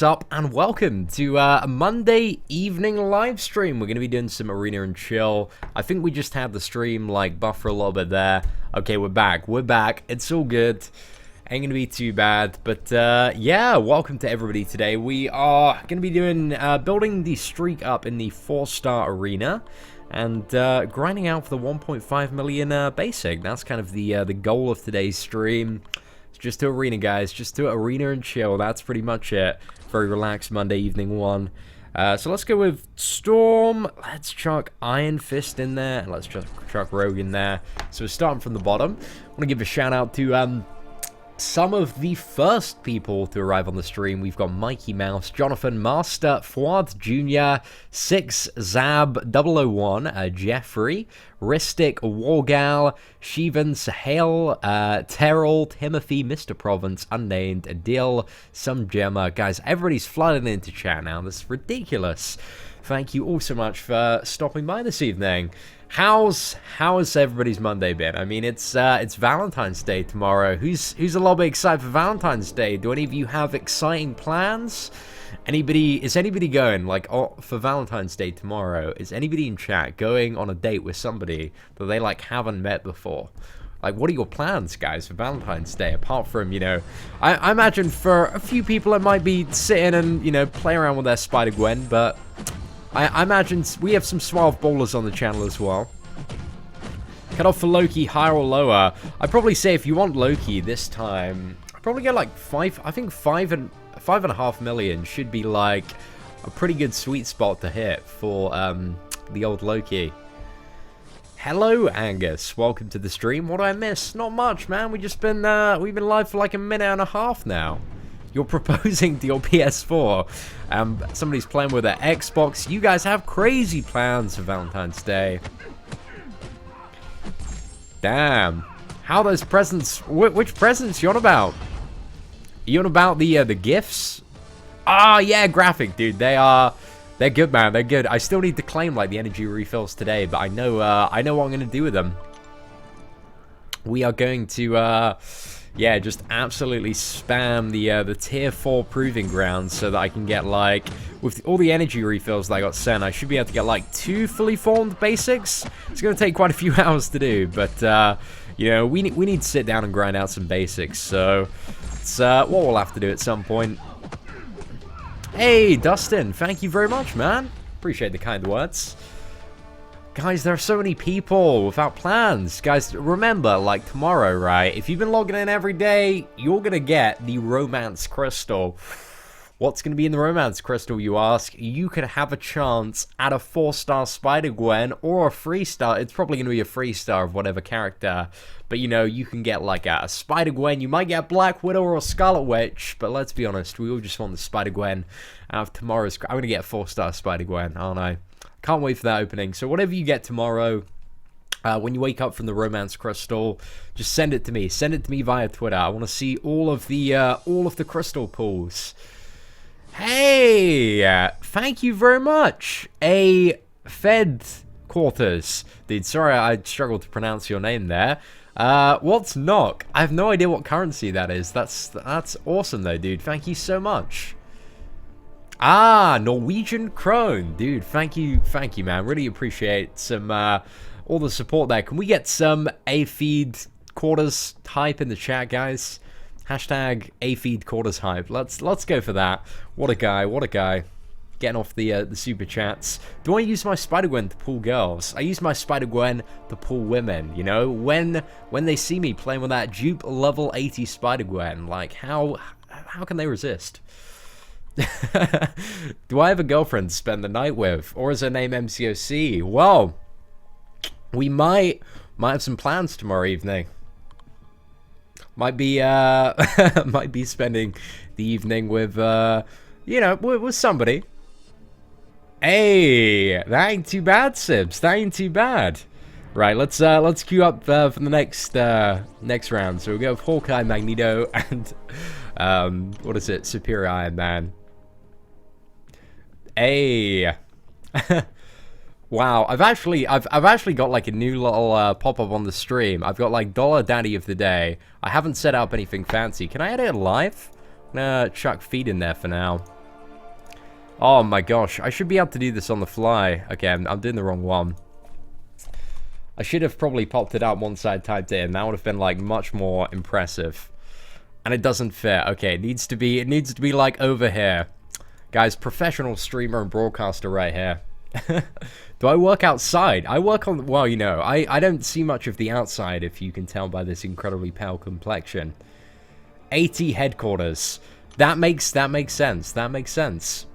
is up, and welcome to a Monday evening live stream. We're going to be doing some arena and chill. I think we just had the stream like buffer a little bit there. Okay, we're back. It's all good. Ain't gonna be too bad, but yeah, welcome to everybody today. We are gonna be doing building the streak up in the 4-star arena and grinding out for the 1.5 million basic. That's kind of the goal of today's stream. It's just to arena, guys. Just to arena and chill. That's pretty much it. Very relaxed Monday evening one. So let's go with Storm. Let's chuck Iron Fist in there, and let's just chuck Rogue in there. So we're starting from the bottom. I want to give a shout out to some of the first people to arrive on the stream. We've got Mikey Mouse, Jonathan, Master, Fuad Jr., 6, Zab, 001, Jeffrey, Ristic, Wargal, Shivan, Sahel, Terrell, Timothy, Mr. Province, Unnamed, Adil, Some Gemma. Guys, everybody's flooding into chat now. This is ridiculous. Thank you all so much for stopping by this evening. How's everybody's Monday been? I mean, it's Valentine's Day tomorrow. Who's a little bit excited for Valentine's Day? Do any of you have exciting plans? Is anybody going like for Valentine's Day tomorrow? Is anybody in chat going on a date with somebody that they like haven't met before? Like, what are your plans, guys, for Valentine's Day? Apart from, you know, I imagine for a few people it might be sitting and, you know, play around with their Spider-Gwen, but I imagine we have some suave bowlers on the channel as well. Cut off for Loki, higher or lower. I'd probably say if you want Loki this time, I'd probably get like 5.5 million should be like a pretty good sweet spot to hit for the old Loki. Hello, Angus. Welcome to the stream. What do I miss? Not much, man. We've been live for like a minute and a half now. You're proposing to your PS4. Somebody's playing with their Xbox. You guys have crazy plans for Valentine's Day. Damn. How are those presents? Which presents you on about? You on about the gifts? Ah, yeah, graphic, dude. They're good, man. They're good. I still need to claim like the energy refills today, but I know what I'm gonna do with them. We are going to yeah, just absolutely spam the tier 4 proving grounds so that I can get, like, with all the energy refills that I got sent, I should be able to get, like, 2 fully formed basics. It's going to take quite a few hours to do, but, you know, we need to sit down and grind out some basics, so it's what we'll have to do at some point. Hey, Dustin, thank you very much, man. Appreciate the kind words. Guys, there are so many people without plans. Guys, remember, like, tomorrow, right? If you've been logging in every day, you're going to get the Romance Crystall. What's going to be in the Romance Crystall, you ask? You could have a chance at a 4-star Spider-Gwen or a 3-star. It's probably going to be a 3-star of whatever character. But, you know, you can get, like, a Spider-Gwen. You might get Black Widow or a Scarlet Witch. But let's be honest, we all just want the Spider-Gwen out of tomorrow's... I'm going to get a 4-star Spider-Gwen, aren't I? Can't wait for that opening. So whatever you get tomorrow, when you wake up from the Romance Crystall, just send it to me. Send it to me via Twitter. I want to see all of the crystal pulls. Hey, thank you very much. A Fed Quarters. Dude, sorry I struggled to pronounce your name there. What's NOK? I have no idea what currency that is. That's awesome though, dude. Thank you so much. Ah, Norwegian Krone. Dude, thank you, man. Really appreciate some, all the support there. Can we get some A-Feed Quarters hype in the chat, guys? Hashtag A-Feed Quarters hype. Let's go for that. What a guy. Getting off the super chats. Do I use my Spider-Gwen to pull girls? I use my Spider-Gwen to pull women, you know? When they see me playing with that dupe level 80 Spider-Gwen, like, how can they resist? Do I have a girlfriend to spend the night with, or is her name MCOC? Well, we might have some plans tomorrow evening. Might be spending the evening with you know, with somebody. Hey, that ain't too bad, Sibs. That ain't too bad. Right, let's queue up for the next round. So we'll go with Hawkeye, Magneto, and what is it? Superior Iron Man. Hey. Wow, I've actually got like a new little pop-up on the stream. I've got like Dollar Daddy of the Day. I haven't set up anything fancy. Can I edit it live? Chuck feed in there for now. Oh my gosh, I should be able to do this on the fly. Okay, I'm doing the wrong one. I should have probably popped it out once I typed it in. That would have been like much more impressive. And it doesn't fit. Okay, it needs to be like over here. Guys, professional streamer and broadcaster right here. Do I work outside? I work on, well, you know, I don't see much of the outside, if you can tell by this incredibly pale complexion. 80 headquarters. That makes sense. That makes sense.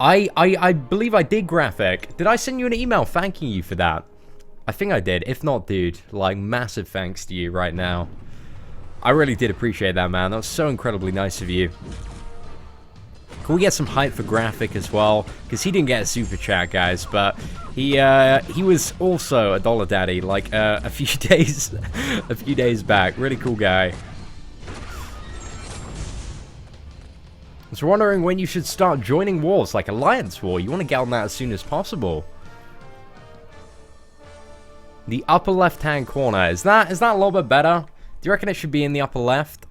I believe I did, Graphic. Did I send you an email thanking you for that? I think I did. If not, dude, like, massive thanks to you right now. I really did appreciate that, man. That was so incredibly nice of you. Can we get some hype for Graphic as well? Because he didn't get a super chat, guys, but he was also a dollar daddy like a few days back. Really cool guy. So wondering when you should start joining wars like Alliance War. You want to get on that as soon as possible. The upper left-hand corner, is that a little bit better? Do you reckon it should be in the upper left?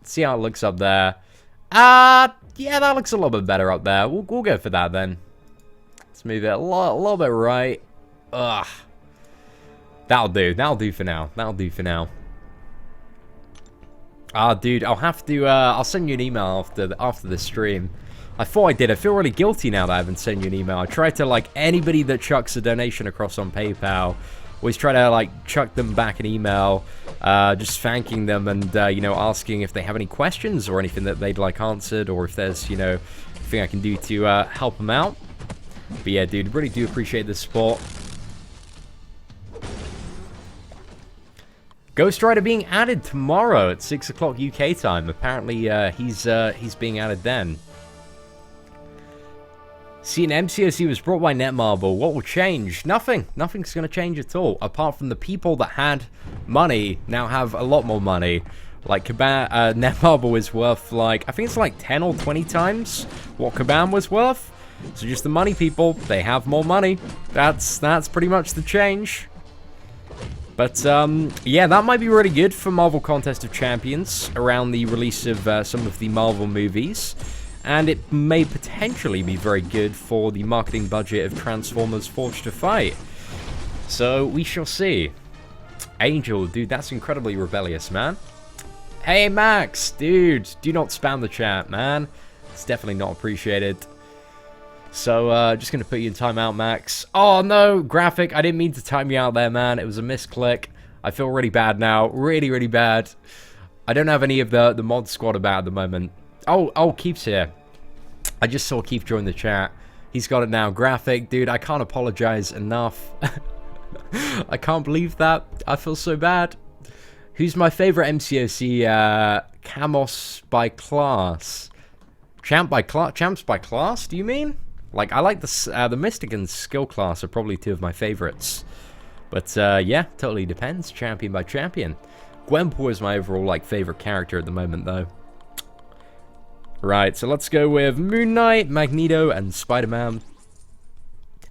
Let's see how it looks up there. Yeah, that looks a little bit better up there. We'll go for that then. Let's move it a little bit right. Ugh. That'll do. That'll do for now. That'll do for now. Dude, I'll have to, I'll send you an email after the stream. I thought I did. I feel really guilty now that I haven't sent you an email. I try to, like, anybody that chucks a donation across on PayPal, always try to, like, chuck them back an email, just thanking them and, you know, asking if they have any questions or anything that they'd like answered, or if there's, you know, anything I can do to, help them out. But yeah, dude, really do appreciate the support. Ghost Rider being added tomorrow at 6 o'clock UK time. Apparently, he's being added then. See, an MCOC was brought by Netmarble. What will change? Nothing. Nothing's going to change at all. Apart from the people that had money now have a lot more money. Like, Netmarble is worth, like, I think it's like 10 or 20 times what Kabam was worth. So just the money people, they have more money. That's pretty much the change. But, yeah, that might be really good for Marvel Contest of Champions around the release of some of the Marvel movies. And it may potentially be very good for the marketing budget of Transformers Forged to Fight. So, we shall see. Angel, dude, that's incredibly rebellious, man. Hey, Max, dude, do not spam the chat, man. It's definitely not appreciated. So, just going to put you in timeout, Max. Oh, no, Graphic, I didn't mean to time you out there, man. It was a misclick. I feel really bad now. Really, really bad. I don't have any of the mod squad about at the moment. Oh, Keith's here. I just saw Keith join the chat. He's got it now. Graphic, dude, I can't apologize enough. I can't believe that. I feel so bad. Who's my favorite MCOC? Camos by class. Champs by class, do you mean? Like, I like the Mystic and Skill class are probably two of my favorites. But, yeah, totally depends. Champion by champion. Gwenpool is my overall, like, favorite character at the moment, though. Right, so let's go with Moon Knight, Magneto, and Spider-Man.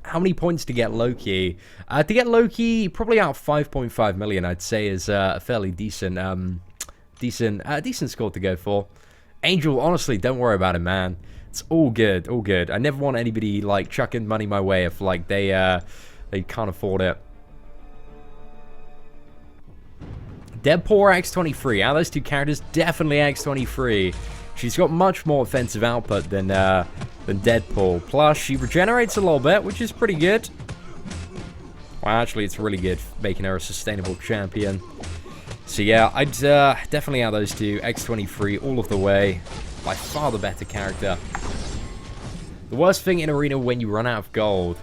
How many points to get Loki? To get Loki, probably out of 5.5 million, I'd say, is a fairly decent score to go for. Angel, honestly, don't worry about it, man. It's all good, all good. I never want anybody, like, chucking money my way if, like, they can't afford it. Deadpool or X-23? Out of those two characters, definitely X-23. She's got much more offensive output than Deadpool. Plus, she regenerates a little bit, which is pretty good. Well, actually, it's really good, making her a sustainable champion. So yeah, I'd definitely out those two. X-23 all of the way. By far the better character. The worst thing in Arena when you run out of gold.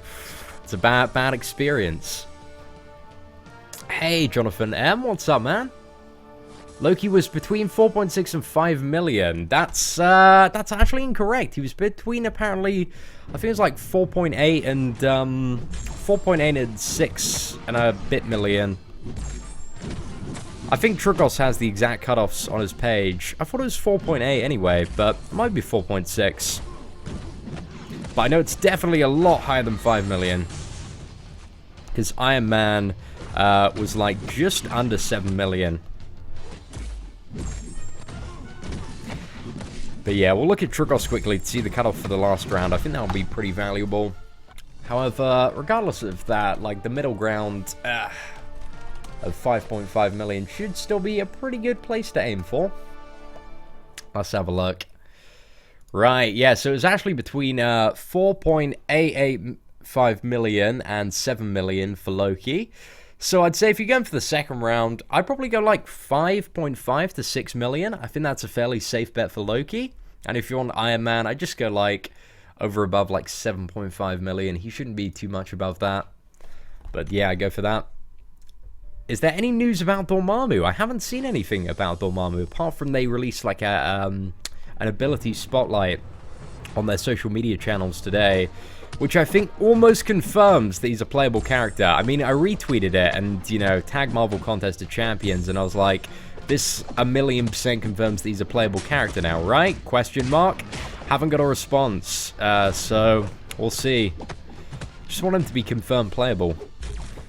It's a bad experience. Hey, Jonathan M, what's up, man? Loki was between 4.6 and 5 million. That's actually incorrect. He was between, apparently, I think it was like 4.8 and 4.8 and 6 and a bit million. I think Trugos has the exact cutoffs on his page. I thought it was 4.8 anyway, but it might be 4.6. But I know it's definitely a lot higher than 5 million. Because Iron Man was like just under 7 million. But yeah, we'll look at Tricos quickly to see the cutoff for the last round. I think that'll be pretty valuable. However, regardless of that, like the middle ground of 5.5 million should still be a pretty good place to aim for. Let's have a look. Right, yeah, so it's actually between 4.885 million and 7 million for Loki. So I'd say if you're going for the second round, I'd probably go like 5.5 to 6 million. I think that's a fairly safe bet for Loki. And if you're on Iron Man, I'd just go like over above like 7.5 million. He shouldn't be too much above that. But yeah, I go for that. Is there any news about Dormammu? I haven't seen anything about Dormammu, apart from they released like an ability spotlight on their social media channels today, which I think almost confirms that he's a playable character. I mean, I retweeted it and, you know, tagged Marvel Contest of Champions, and I was like, this 1,000,000% confirms that he's a playable character now, right? Question mark. Haven't got a response, so we'll see. Just want him to be confirmed playable.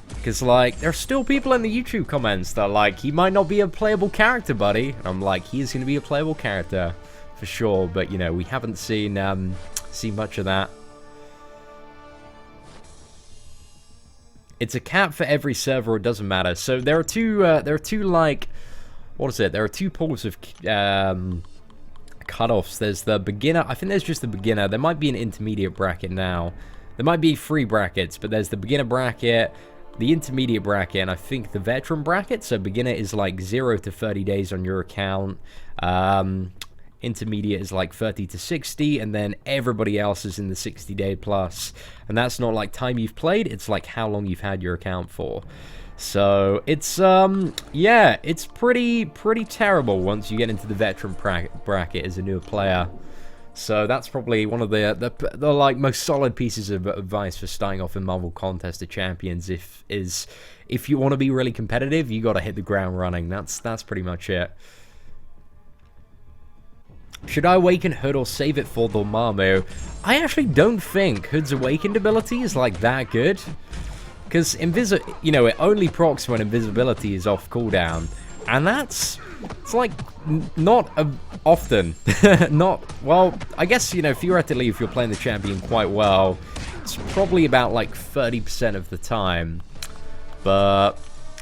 Because, like, there are still people in the YouTube comments that are like, he might not be a playable character, buddy. And I'm like, he is going to be a playable character for sure. But, you know, we haven't seen much of that. It's a cap for every server. It doesn't matter. So there are two like, what is it? There are two pools of cutoffs. There's the beginner. I think there's just the beginner. There might be an intermediate bracket now. There might be 3 brackets, but there's the beginner bracket, the intermediate bracket, and I think the veteran bracket. So beginner is like 0 to 30 days on your account. Intermediate is like 30 to 60, and then everybody else is in the 60-day plus. And that's not like time you've played, it's like how long you've had your account for. So it's yeah, it's pretty terrible once you get into the veteran bracket as a newer player. So that's probably one of the like most solid pieces of advice for starting off in Marvel Contest of Champions. If you want to be really competitive, you got to hit the ground running. That's pretty much it. Should I awaken Hood or save it for Dormammu? I actually don't think Hood's awakened ability is like that good. Because you know, it only procs when invisibility is off cooldown. And it's like not often. Not, well, I guess, you know, theoretically if you're playing the champion quite well, it's probably about like 30% of the time. But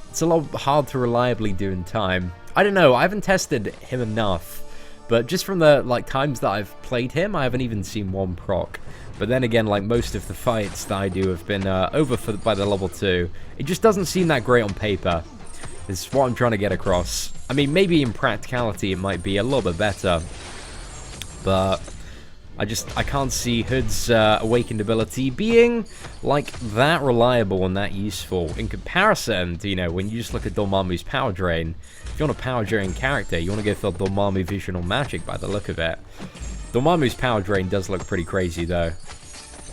it's a lot hard to reliably do in time. I don't know, I haven't tested him enough. But just from the like times that I've played him, I haven't even seen one proc. But then again, like most of the fights that I do have been over by the level 2. It just doesn't seem that great on paper. Is what I'm trying to get across. I mean, maybe in practicality it might be a little bit better. But I can't see Hood's awakened ability being like that reliable and that useful in comparison to, you know, when you just look at Dormammu's power drain. If you want a power drain character, you want to go for Dormammu Vision or Magic by the look of it. Dormammu's power drain does look pretty crazy though.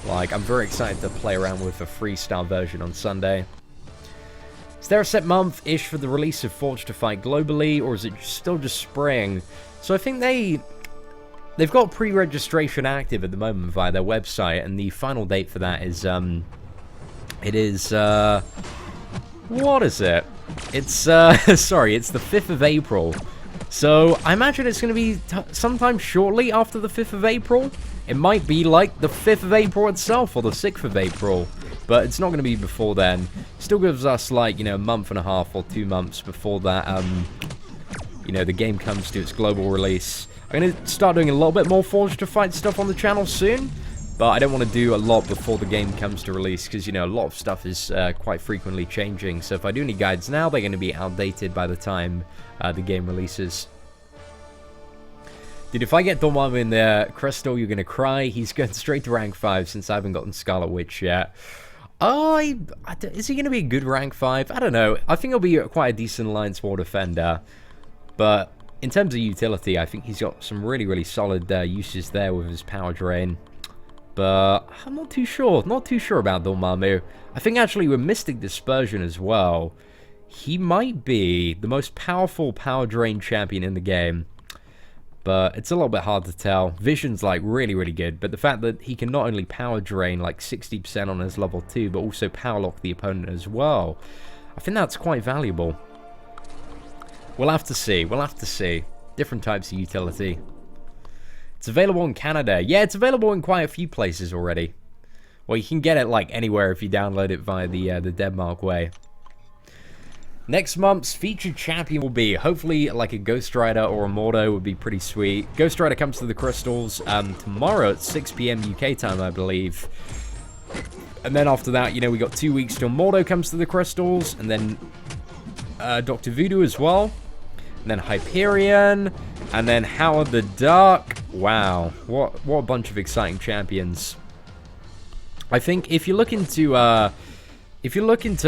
Like, I'm very excited to play around with a freestyle version on Sunday. Is there a set month-ish for the release of Forged to Fight globally, or is it still just spring? So I think they've got pre-registration active at the moment via their website, and the final date for that is what is it? It's sorry, it's the 5th of April. So I imagine it's going to be sometime shortly after the 5th of April. It might be like the 5th of April itself or the 6th of April. But it's not going to be before then. Still gives us like, you know, a month and a half or 2 months before that, you know, the game comes to its global release. I'm going to start doing a little bit more Forged to Fight stuff on the channel soon. But I don't want to do a lot before the game comes to release, because, you know, a lot of stuff is quite frequently changing. So if I do any guides now, they're going to be outdated by the time the game releases. Dude, if I get Dormammu in there, Crystall, you're going to cry. He's going straight to rank 5 since I haven't gotten Scarlet Witch yet. Is he going to be a good rank 5? I don't know. I think he'll be quite a decent Alliance War defender. But in terms of utility, I think he's got some really solid uses there with his power drain. But I'm not too sure. Not too sure about Dormammu. I think actually with Mystic Dispersion as well, he might be the most powerful power drain champion in the game. But it's a little bit hard to tell. Vision's like really good, but the fact that he can not only power drain like 60% on his level 2, but also power lock the opponent as well, I think that's quite valuable. We'll have to see. We'll have to see. Different types of utility. It's available in Canada. Yeah, it's available in quite a few places already. Well, you can get it like anywhere if you download it via the Denmark way. Next month's featured champion will be hopefully like a Ghost Rider or a Mordo would be pretty sweet. Ghost Rider comes to the Crystals tomorrow at 6 PM UK time, I believe. And then after that, you know, we got 2 weeks till Mordo comes to the Crystals, and then Dr. Voodoo as well, and then Hyperion, and then Howard the Duck. Wow, what a bunch of exciting champions. I think if you're looking to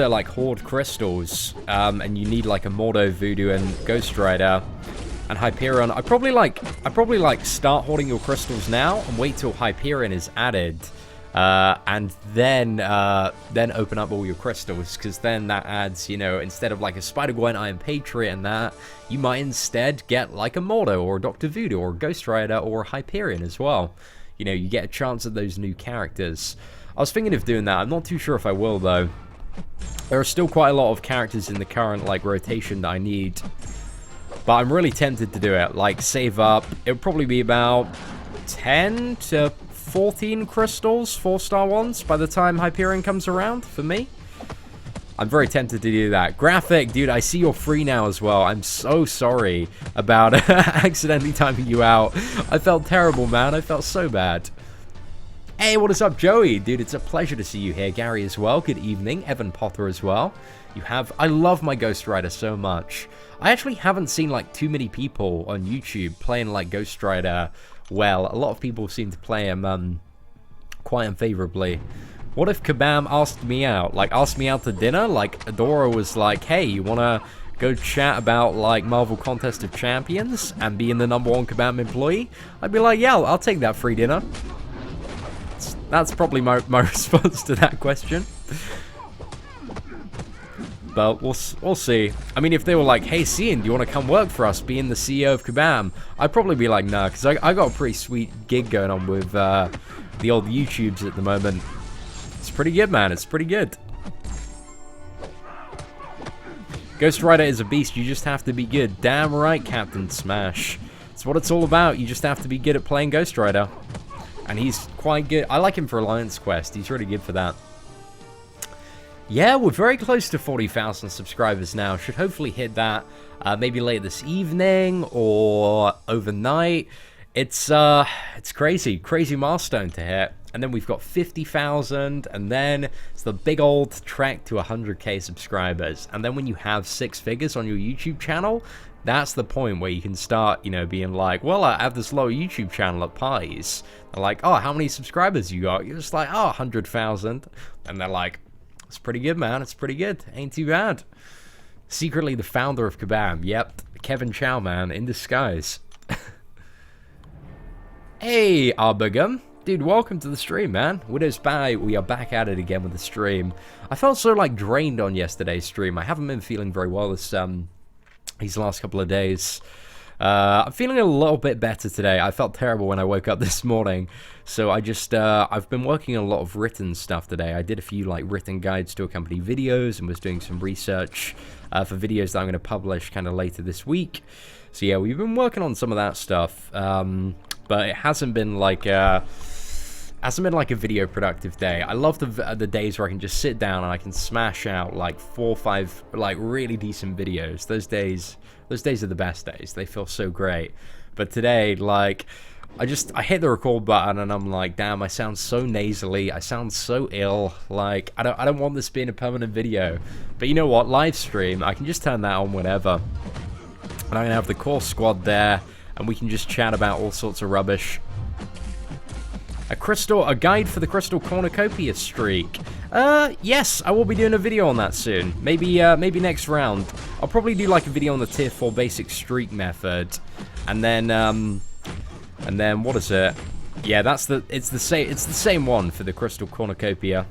like hoard crystals, and you need like a Mordo, Voodoo, and Ghost Rider, and Hyperion, I probably like start hoarding your crystals now and wait till Hyperion is added, and then open up all your crystals, because then that adds, you know, instead of like a Spider-Gwen, Iron Patriot, and that, you might instead get like a Mordo or a Dr. Voodoo or a Ghost Rider or a Hyperion as well. You know, you get a chance at those new characters. I was thinking of doing that. I'm not too sure if I will, though. There are still quite a lot of characters in the current, like, rotation that I need. But I'm really tempted to do it. Like, save up. It'll probably be about 10 to 14 crystals, 4-star ones, by the time Hyperion comes around, for me. I'm very tempted to do that. Graphic, dude, I see you're free now as well. I'm so sorry about accidentally timing you out. I felt terrible, man. I felt so bad. Hey, what is up, Joey? Dude, it's a pleasure to see you here. Gary as well. Good evening. Evan Potter as well. I love my Ghost Rider so much. I actually haven't seen, like, too many people on YouTube playing, like, Ghost Rider well. A lot of people seem to play him, quite unfavorably. What if Kabam asked me out? Like, asked me out to dinner? Like, Adora was like, hey, you wanna go chat about, like, Marvel Contest of Champions and being the #1 Kabam employee? I'd be like, yeah, I'll take that free dinner. That's probably my response to that question. But we'll see. I mean, if they were like, hey, Seatin, do you want to come work for us, being the CEO of Kabam? I'd probably be like, nah, because I got a pretty sweet gig going on with the old YouTubes at the moment. It's pretty good, man. It's pretty good. Ghost Rider is a beast. You just have to be good. Damn right, Captain Smash. It's what it's all about. You just have to be good at playing Ghost Rider. And he's quite good. I like him for Alliance Quest. He's really good for that. Yeah, we're very close to 40,000 subscribers now. Should hopefully hit that maybe later this evening or overnight. It's crazy. Crazy milestone to hit. And then we've got 50,000. And then it's the big old trek to 100k subscribers. And then when you have 6 figures on your YouTube channel, that's the point where you can start, you know, being like, well, I have this low YouTube channel at parties. They're like, oh, how many subscribers you got? You're just like, oh, 100,000. And they're like, it's pretty good, man. It's pretty good. Ain't too bad. Secretly the founder of Kabam. Yep. Kevin Chow, man, in disguise. Hey, Arbogum. Dude, welcome to the stream, man. Widow's Bay, we are back at it again with the stream. I felt so, like, drained on yesterday's stream. I haven't been feeling very well these last couple of days. I'm feeling a little bit better today. I felt terrible when I woke up this morning. So I just, I've been working on a lot of written stuff today. I did a few, like, written guides to accompany videos and was doing some research for videos that I'm going to publish kind of later this week. So yeah, we've been working on some of that stuff. But it hasn't been like a video productive day. I love the days where I can just sit down and I can smash out like 4 or 5 like really decent videos. Those days are the best days. They feel so great. But today, like, I hit the record button and I'm like, damn, I sound so nasally. I sound so ill. Like, I don't want this being a permanent video. But you know what? Live stream, I can just turn that on whenever. And I'm gonna have the core squad there, and we can just chat about all sorts of rubbish. A guide for the Crystall Cornucopia streak. Yes, I will be doing a video on that soon. Maybe next round. I'll probably do like a video on the tier 4 basic streak method, and then what is it? Yeah, it's the same one for the Crystall Cornucopia.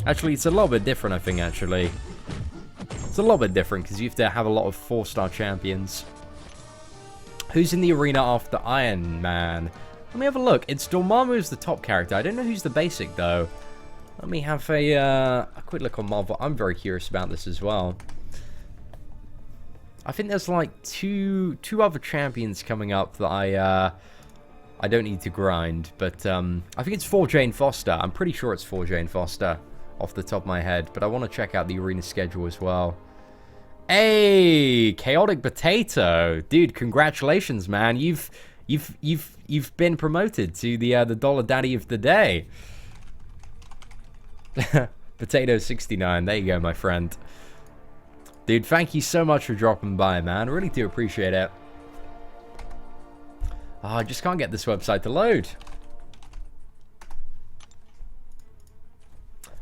Actually, it's a little bit different, I think. Actually, it's a little bit different because you have to have a lot of 4-star champions. Who's in the arena after Iron Man? Let me have a look. It's Dormammu is the top character. I don't know who's the basic, though. Let me have a quick look on Marvel. I'm very curious about this as well. I think there's like two other champions coming up that I don't need to grind, but I think it's for Jane Foster. I'm pretty sure it's for Jane Foster off the top of my head, but I want to check out the arena schedule as well. Hey, Chaotic Potato, dude! Congratulations, man. You've been promoted to the Dollar Daddy of the Day. Potato 69. There you go, my friend. Dude, thank you so much for dropping by, man. Really do appreciate it. Oh, I just can't get this website to load.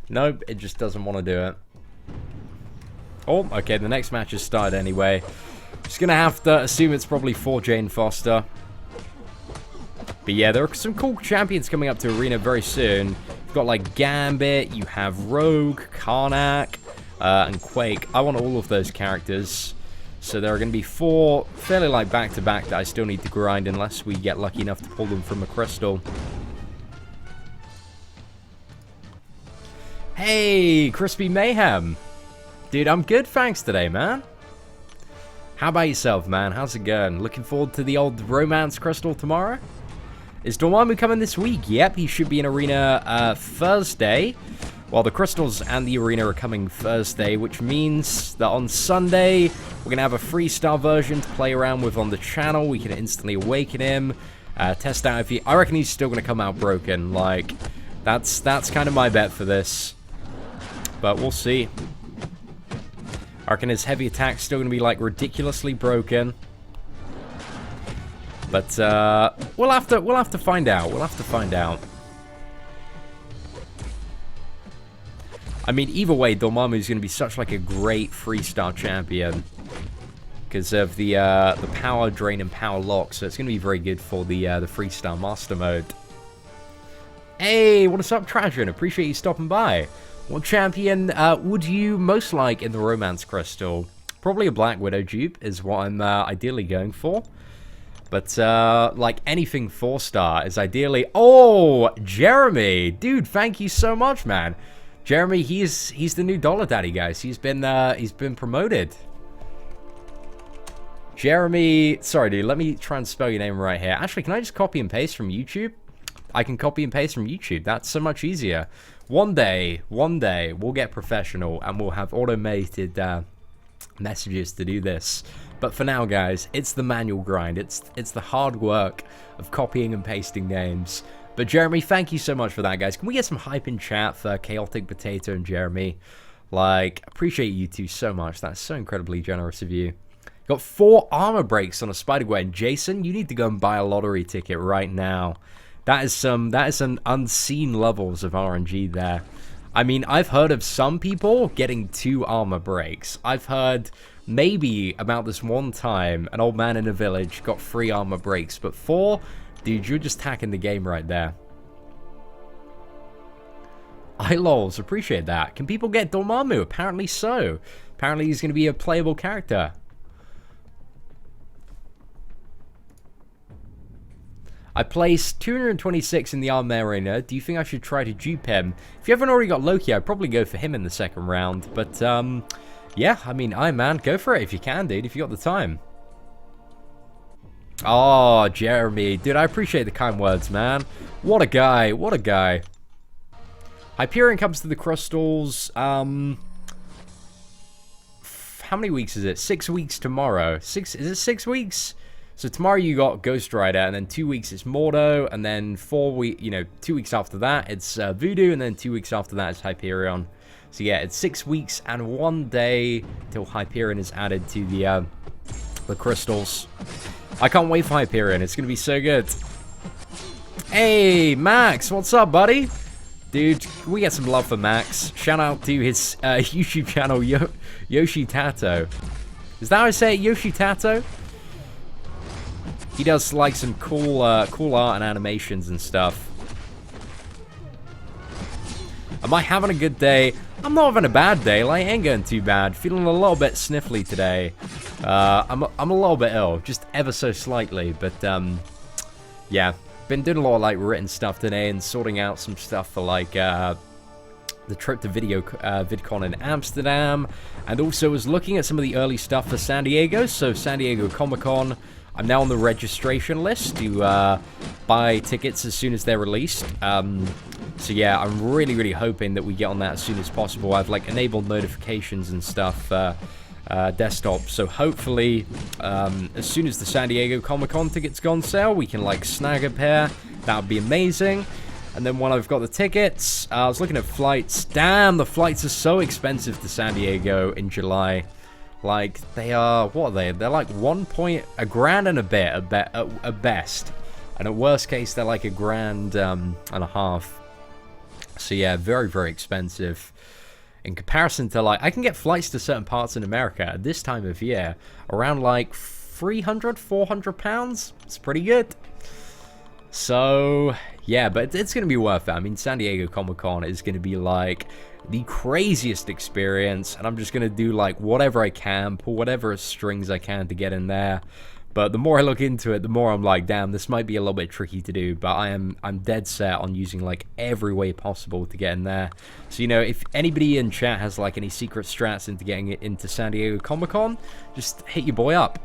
Nope, it just doesn't want to do it. Oh, okay, the next match has started anyway. Just gonna have to assume it's probably for Jane Foster. But yeah, there are some cool champions coming up to Arena very soon. You've got like Gambit, you have Rogue, Karnak, and Quake. I want all of those characters. So there are going to be 4 fairly like back-to-back that I still need to grind unless we get lucky enough to pull them from a Crystall. Hey, Crispy Mayhem. Dude, I'm good, thanks today, man. How about yourself, man? How's it going? Looking forward to the old Romance Crystall tomorrow? Is Dormammu coming this week? Yep, he should be in Arena Thursday. Well, the Crystals and the Arena are coming Thursday, which means that on Sunday, we're going to have a freestyle version to play around with on the channel. We can instantly awaken him, test out if he... I reckon he's still going to come out broken. Like, that's kind of my bet for this. But we'll see. I reckon his heavy attack's still going to be, like, ridiculously broken. But, we'll have to find out. We'll have to find out. I mean, either way, Dormammu is going to be such, like, a great freestyle champion. Because of the power drain and power lock. So it's going to be very good for the freestyle master mode. Hey, what is up, Trajan? Appreciate you stopping by. What champion would you most like in the Romance Crystall? Probably a Black Widow dupe is what I'm ideally going for. But, like, anything 4-star is ideally... Oh, Jeremy! Dude, thank you so much, man. Jeremy, he's the new Dollar Daddy, guys. He's been promoted. Jeremy... Sorry, dude, let me try and spell your name right here. Actually, can I just copy and paste from YouTube? I can copy and paste from YouTube. That's so much easier. One day, we'll get professional and we'll have automated messages to do this. But for now, guys, it's the manual grind. It's the hard work of copying and pasting names. But Jeremy, thank you so much for that, guys. Can we get some hype in chat for Chaotic Potato and Jeremy? Like, appreciate you two so much. That's so incredibly generous of you. Got 4 armor breaks on a Spider-Gwen. Jason, you need to go and buy a lottery ticket right now. That is some unseen levels of RNG there. I mean, I've heard of some people getting 2 armor breaks. I've heard maybe about this one time an old man in a village got 3 armor breaks, but 4, dude, you're just hacking the game right there. I lols, appreciate that. Can people get Dormammu? Apparently so. Apparently he's going to be a playable character. I placed 226 in the Armor Arena. Do you think I should try to dupe him? If you haven't already got Loki, I'd probably go for him in the second round. But, yeah, I mean, Iron Man, go for it if you can, dude, if you got the time. Oh, Jeremy. Dude, I appreciate the kind words, man. What a guy. What a guy. Hyperion comes to the Crystals. How many weeks is it? 6 weeks tomorrow. Is it 6 weeks? So tomorrow you got Ghost Rider, and then 2 weeks it's Mordo, and then 2 weeks after that it's Voodoo, and then 2 weeks after that it's Hyperion. So yeah, it's 6 weeks and 1 day till Hyperion is added to the Crystals. I can't wait for Hyperion. It's gonna be so good. Hey, Max, what's up, buddy? Dude, can we get some love for Max? Shout out to his YouTube channel, Yoshi Tato. Is that how I say it, Yoshi Tato? He does like some cool art and animations and stuff. Am I having a good day? I'm not having a bad day. Like, I ain't going too bad. Feeling a little bit sniffly today. I'm a little bit ill, just ever so slightly. But yeah, been doing a lot of like written stuff today and sorting out some stuff for like the trip to VidCon in Amsterdam, and also was looking at some of the early stuff for San Diego. So San Diego Comic-Con. I'm now on the registration list to buy tickets as soon as they're released. So yeah, I'm really, really hoping that we get on that as soon as possible. I've like enabled notifications and stuff desktop, so hopefully as soon as the San Diego Comic-Con tickets go on sale, we can like snag a pair. That would be amazing. And then when I've got the tickets, I was looking at flights. Damn, the flights are so expensive to San Diego in July. Like, they are, what are they? They're like a grand and a bit at best. And at worst case, they're like a grand and a half. So yeah, very, very expensive. In comparison to like, I can get flights to certain parts in America at this time of year around like 300, 400 pounds. It's pretty good. So yeah, but it's going to be worth it. I mean, San Diego Comic-Con is going to be like the craziest experience, and I'm just going to do like whatever I can, pull whatever strings I can to get in there. But the more I look into it, the more I'm like, damn, this might be a little bit tricky to do, but I'm dead set on using like every way possible to get in there. So, you know, if anybody in chat has like any secret strats into getting it into San Diego Comic-Con, just hit your boy up.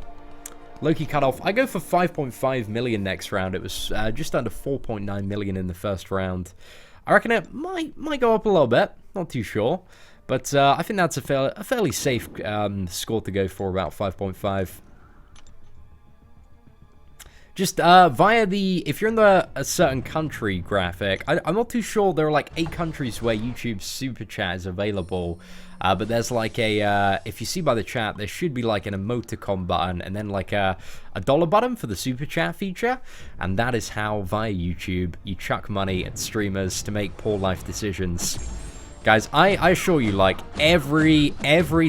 Loki cutoff. I go for 5.5 million next round. It was just under 4.9 million in the first round. I reckon it might go up a little bit. Not too sure. But I think that's a fairly safe score to go for, about 5.5. Just via the, if you're in a certain country graphic, I'm not too sure. There are like 8 countries where YouTube Super Chat is available. But there's like a, if you see by the chat, there should be like an emoticon button and then like a dollar button for the Super Chat feature. And that is how, via YouTube, you chuck money at streamers to make poor life decisions. Guys, I assure you, like, every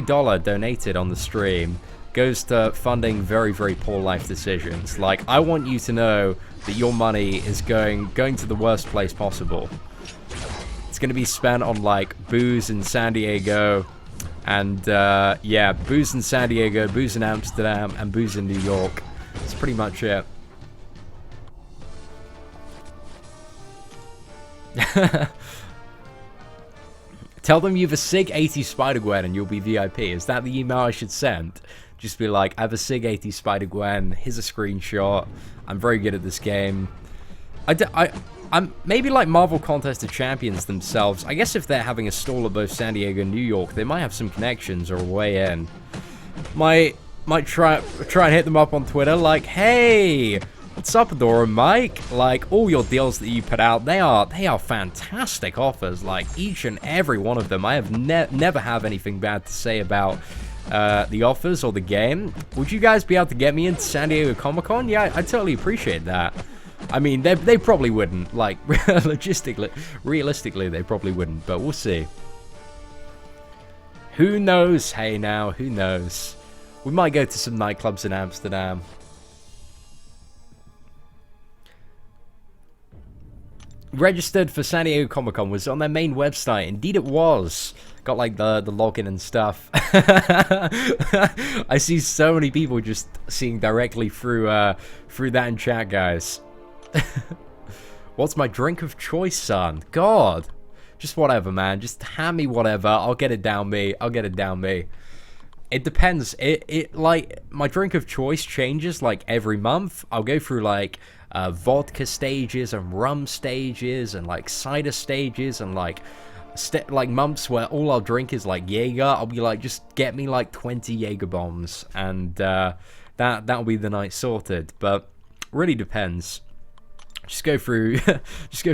dollar donated on the stream goes to funding very, very poor life decisions. Like, I want you to know that your money is going to the worst place possible. It's going to be spent on, like, booze in San Diego, and, yeah, booze in San Diego, booze in Amsterdam, and booze in New York. That's pretty much it. Tell them you have a SIG 80 Spider-Gwen and you'll be VIP. Is that the email I should send? Just be like, I have a SIG 80 Spider-Gwen, here's a screenshot, I'm very good at this game. I'm maybe like Marvel Contest of Champions themselves. I guess if they're having a stall at both San Diego and New York, they might have some connections or a way in. Might try and hit them up on Twitter like, hey, what's up, Adora Mike? Like, all your deals that you put out, they are fantastic offers. Like, each and every one of them. I have never have anything bad to say about the offers or the game. Would you guys be able to get me into San Diego Comic-Con? Yeah, I totally appreciate that. I mean, they probably wouldn't. Like, realistically, they probably wouldn't. But we'll see. Who knows? Hey, now, who knows? We might go to some nightclubs in Amsterdam. Registered for San Diego Comic-Con was on their main website. Indeed it was. Got like the login and stuff. I see so many people just seeing directly through that in chat, guys. What's my drink of choice, son? God. Just whatever, man. Just hand me whatever. I'll get it down me. I'll get it down me. It depends. It like, my drink of choice changes like every month. I'll go through like vodka stages and rum stages and like cider stages and like months where all I'll drink is like Jaeger. I'll be like, just get me like 20 Jaeger bombs, and that'll be the night sorted. But really depends. Just go through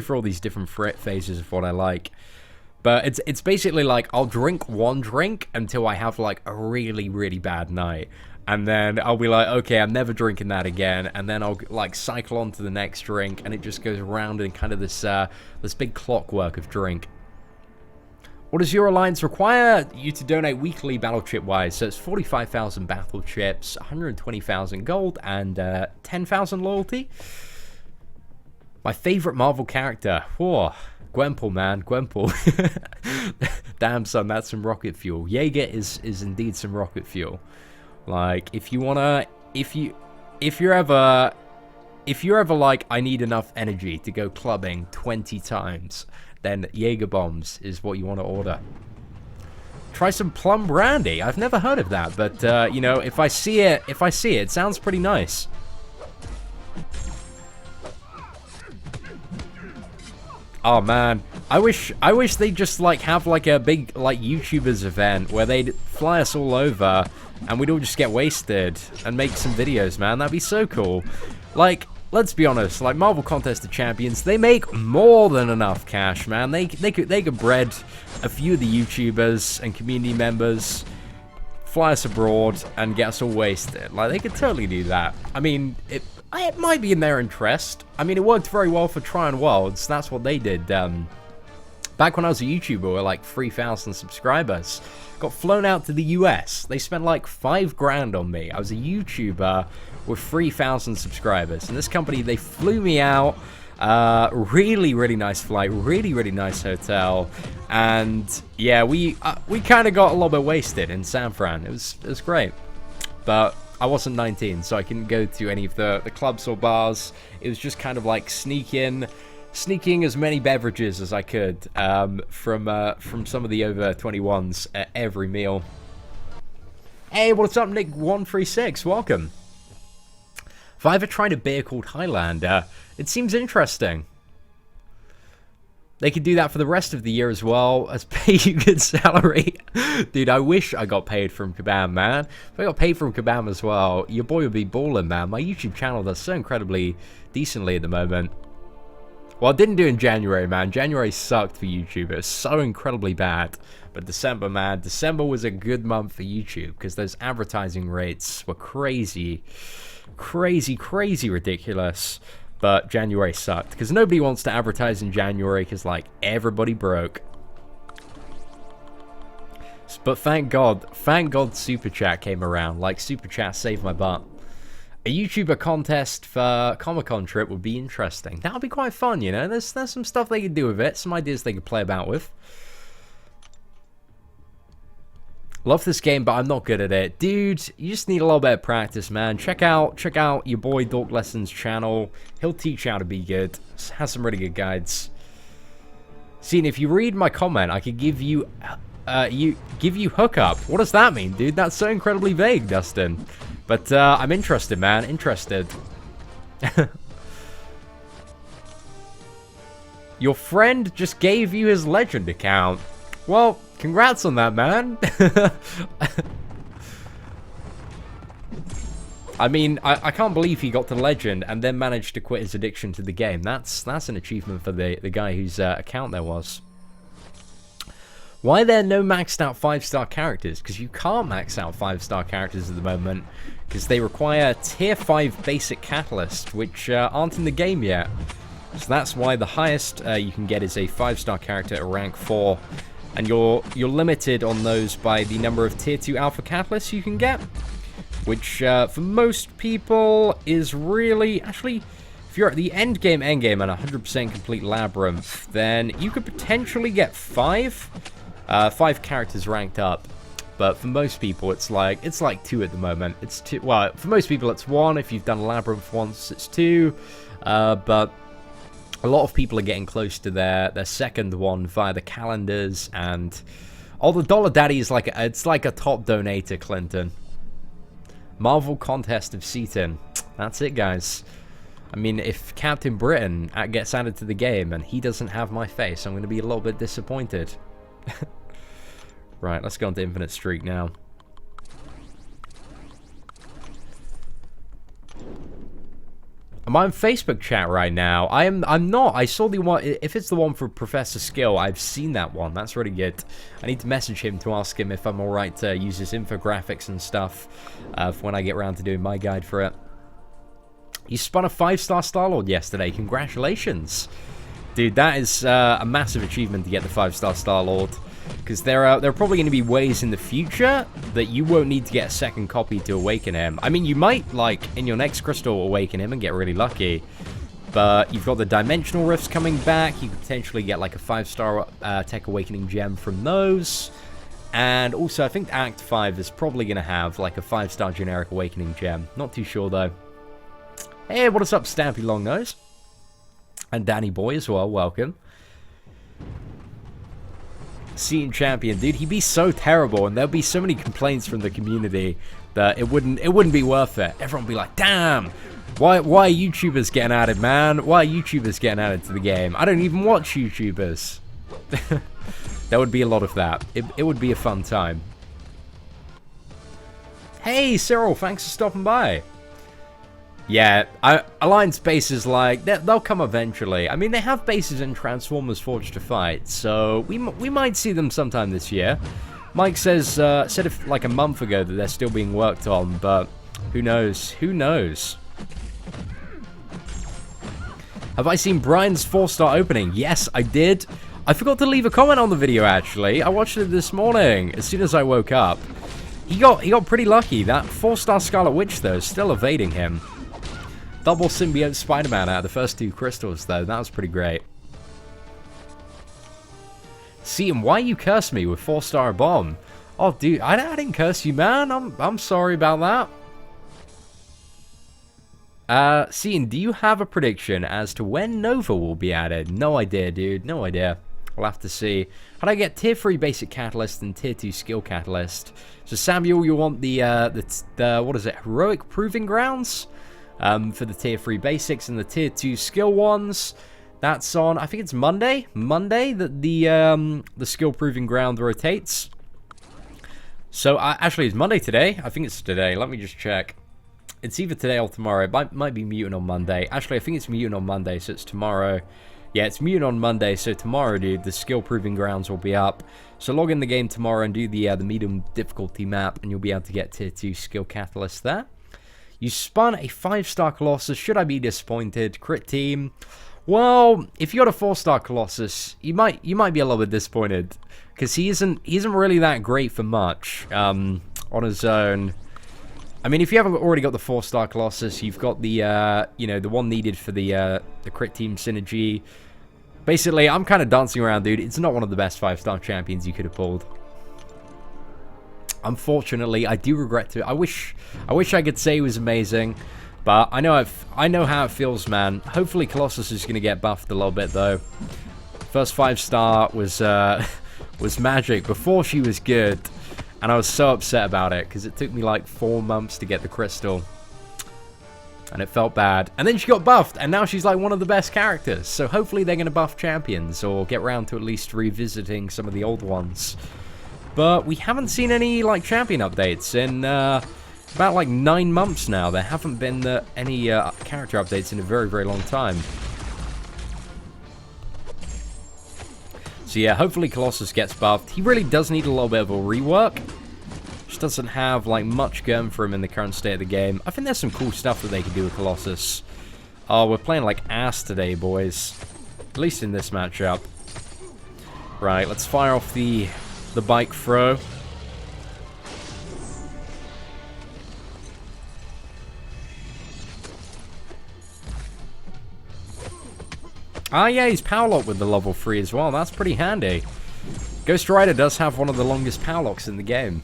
all these different phases of what I like. But it's basically like, I'll drink one drink until I have like a really, really bad night. And then I'll be like, okay, I'm never drinking that again. And then I'll like cycle on to the next drink, and it just goes around in kind of this big clockwork of drink. What does your alliance require you to donate weekly battle chip wise? So it's 45,000 battle chips, 120,000 gold, and 10,000 loyalty. My favorite Marvel character. Whoa. Gwenpool, man, Gwenpool. Damn, son, that's some rocket fuel. Jaeger is indeed some rocket fuel. Like, if you're ever like, I need enough energy to go clubbing 20 times, then Jaeger bombs is what you want to order. Try some plum brandy. I've never heard of that, but you know, if I see it, it sounds pretty nice. Oh man, I wish they just like have like a big like YouTubers event where they'd fly us all over and we'd all just get wasted and make some videos, man. That'd be so cool. Like, let's be honest, like Marvel Contest of Champions, they make more than enough cash, man. They could bread a few of the YouTubers and community members, fly us abroad and get us all wasted. Like, they could totally do that. I mean, it might be in their interest. I mean, it worked very well for Tryon Worlds. That's what they did. Back when I was a YouTuber with like 3,000 subscribers, got flown out to the US. They spent like $5,000 on me. I was a YouTuber with 3,000 subscribers. And this company, they flew me out. Really, really nice flight. Really, really nice hotel. And yeah, we kind of got a little bit wasted in San Fran. It was great. But I wasn't 19, so I couldn't go to any of the clubs or bars. It was just kind of like sneaking as many beverages as I could from some of the over 21s at every meal. Hey, what's up, Nick136? Welcome. Have I ever tried a beer called Highlander? It seems interesting. They could do that for the rest of the year as well as pay you good salary. Dude, I wish I got paid from Kabam, man. If I got paid from Kabam as well, your boy would be balling, man. My YouTube channel does so incredibly decently at the moment. Well, I didn't do in January, man. January sucked for YouTube. It was so incredibly bad. But December, man. December was a good month for YouTube because those advertising rates were crazy. Crazy, crazy ridiculous. But January sucked because nobody wants to advertise in January because, like, everybody broke. But thank God Super Chat came around. Like, Super Chat saved my butt. A YouTuber contest for Comic-Con trip would be interesting. That would be quite fun, you know? There's some stuff they could do with it. Some ideas they could play about with. Love this game, but I'm not good at it. Dude, you just need a little bit of practice, man. Check out your boy Dork Lessons channel. He'll teach you how to be good. Has some really good guides. See, and if you read my comment, I could give you hookup. What does that mean, dude? That's so incredibly vague, Dustin. But I'm interested, man. Interested. Your friend just gave you his Legend account. Well, congrats on that, man. I mean, I can't believe he got to Legend and then managed to quit his addiction to the game. That's an achievement for the guy whose account there was. Why are there no maxed out 5-star characters? Because you can't max out 5-star characters at the moment. Because they require tier 5 basic catalysts, which aren't in the game yet. So that's why the highest you can get is a 5-star character at rank 4. And you're limited on those by the number of tier 2 alpha catalysts you can get. Which for most people is really... Actually, if you're at the endgame and 100% complete Labyrinth, then you could potentially get 5 characters ranked up. But for most people, it's like 2 at the moment. It's 2. Well, for most people, it's 1. If you've done Labyrinth once, it's 2. But a lot of people are getting close to their second one via the calendars, and the Dollar Daddy is like it's like a top donator, Clinton. Marvel Contest of Seatin. That's it, guys. I mean, if Captain Britain gets added to the game and he doesn't have my face, I'm going to be a little bit disappointed. Right, let's go on to Infinite Streak now. Am I on Facebook chat right now? I'm not. I saw the one. If it's the one for Professor Skill, I've seen that one. That's really good. I need to message him to ask him if I'm alright to use his infographics and stuff for when I get around to doing my guide for it. You spun a 5-star Star-Lord yesterday. Congratulations. Dude, that is a massive achievement to get the 5-star Star-Lord. Because there are probably going to be ways in the future that you won't need to get a second copy to awaken him. I mean, you might, like, in your next Crystall, awaken him and get really lucky. But you've got the Dimensional Rifts coming back. You could potentially get, like, a 5-star Tech Awakening gem from those. And also, I think Act 5 is probably going to have, like, a 5-star generic Awakening gem. Not too sure, though. Hey, what is up, Stampy Longnose? And Danny Boy as well, welcome. Seatin champion, dude, he'd be so terrible, and there'll be so many complaints from the community that it wouldn't be worth it. Everyone would be like, damn, Why are YouTubers getting added, man? Why are YouTubers getting added to the game? I don't even watch YouTubers. There would be a lot of that. It would be a fun time. Hey, Cyril, thanks for stopping by. Yeah, Alliance bases, like, they'll come eventually. I mean, they have bases in Transformers Forged to Fight, so we might see them sometime this year. Mike says, said like a month ago that they're still being worked on, but who knows? Who knows? Have I seen Brian's 4-star opening? Yes, I did. I forgot to leave a comment on the video, actually. I watched it this morning, as soon as I woke up. He got pretty lucky. That 4-star Scarlet Witch, though, is still evading him. Double symbiote Spider-Man out of the first 2 crystals, though. That was pretty great. Seatin, why you curse me with 4-star bomb? Oh, dude, I didn't curse you, man. I'm sorry about that. Seatin, do you have a prediction as to when Nova will be added? No idea, dude. No idea. We'll have to see. How do I get tier 3 basic catalyst and tier 2 skill catalyst? So Samuel, you want the what is it? Heroic proving grounds for the tier 3 basics and the tier 2 skill ones. That's on, I think it's Monday. Monday that the skill proving ground rotates. So actually, it's Monday today. I think it's today. Let me just check. It's either today or tomorrow. It might be Mutant on Monday. Actually, I think it's Mutant on Monday, so it's tomorrow. Yeah, it's Mutant on Monday, so tomorrow, dude, the skill proving grounds will be up. So log in the game tomorrow and do the medium difficulty map, and you'll be able to get tier 2 skill catalyst there. You spun a 5-star Colossus. Should I be disappointed? Crit team. Well, if you got a 4-star Colossus, you might be a little bit disappointed, because he isn't really that great for much on his own. I mean, if you haven't already got the 4-star Colossus, you've got the you know, the one needed for the crit team synergy. Basically, I'm kind of dancing around, dude. It's not one of the best 5-star champions you could have pulled. Unfortunately, I do regret to. I wish I could say he was amazing, but I know how it feels, man. Hopefully, Colossus is gonna get buffed a little bit though. First 5-star was was magic before she was good. And I was so upset about it, because it took me like 4 months to get the Crystall. And it felt bad. And then she got buffed, and now she's like one of the best characters. So hopefully they're going to buff champions, or get around to at least revisiting some of the old ones. But we haven't seen any like champion updates in about like 9 months now. There haven't been any character updates in a very, very long time. So yeah, hopefully Colossus gets buffed. He really does need a little bit of a rework. Just doesn't have like much going for him in the current state of the game. I think there's some cool stuff that they can do with Colossus. Oh, we're playing like ass today, boys. At least in this matchup. Right, let's fire off the bike throw. Ah, yeah, he's power locked with the level 3 as well. That's pretty handy. Ghost Rider does have one of the longest power locks in the game.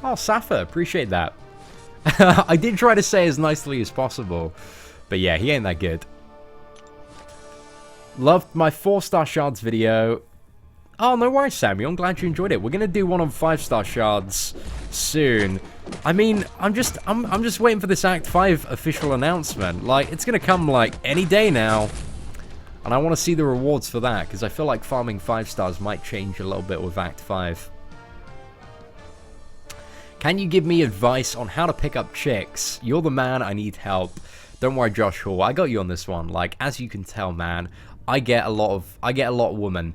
Oh, Safa, appreciate that. I did try to say as nicely as possible, but yeah, he ain't that good. Loved my 4-star shards video. Oh, no worries, Samuel. I'm glad you enjoyed it. We're gonna do one on 5-star shards soon. I mean, I'm just waiting for this Act 5 official announcement. Like, it's gonna come like any day now. And I want to see the rewards for that, because I feel like farming 5-stars might change a little bit with Act 5. Can you give me advice on how to pick up chicks? You're the man, I need help. Don't worry, Josh Hall, I got you on this one. Like, as you can tell, man, I get a lot of women.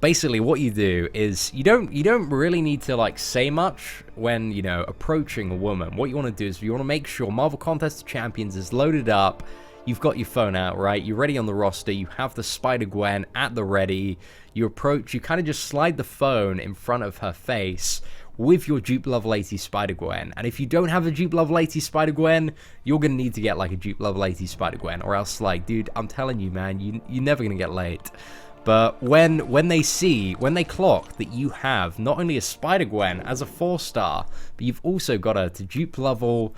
Basically, what you do is you don't really need to like say much when, you know, approaching a woman. What you want to do is you want to make sure Marvel Contest Champions is loaded up. You've got your phone out, right? You're ready on the roster. You have the Spider-Gwen at the ready. You approach, you kind of just slide the phone in front of her face with your dupe level 80 Spider-Gwen. And if you don't have a dupe level 80 Spider-Gwen, you're going to need to get like a dupe level 80 Spider-Gwen. Or else, like, dude, I'm telling you, man, you're never going to get late. But when they clock that you have not only a Spider-Gwen as a 4-star, but you've also got her to dupe level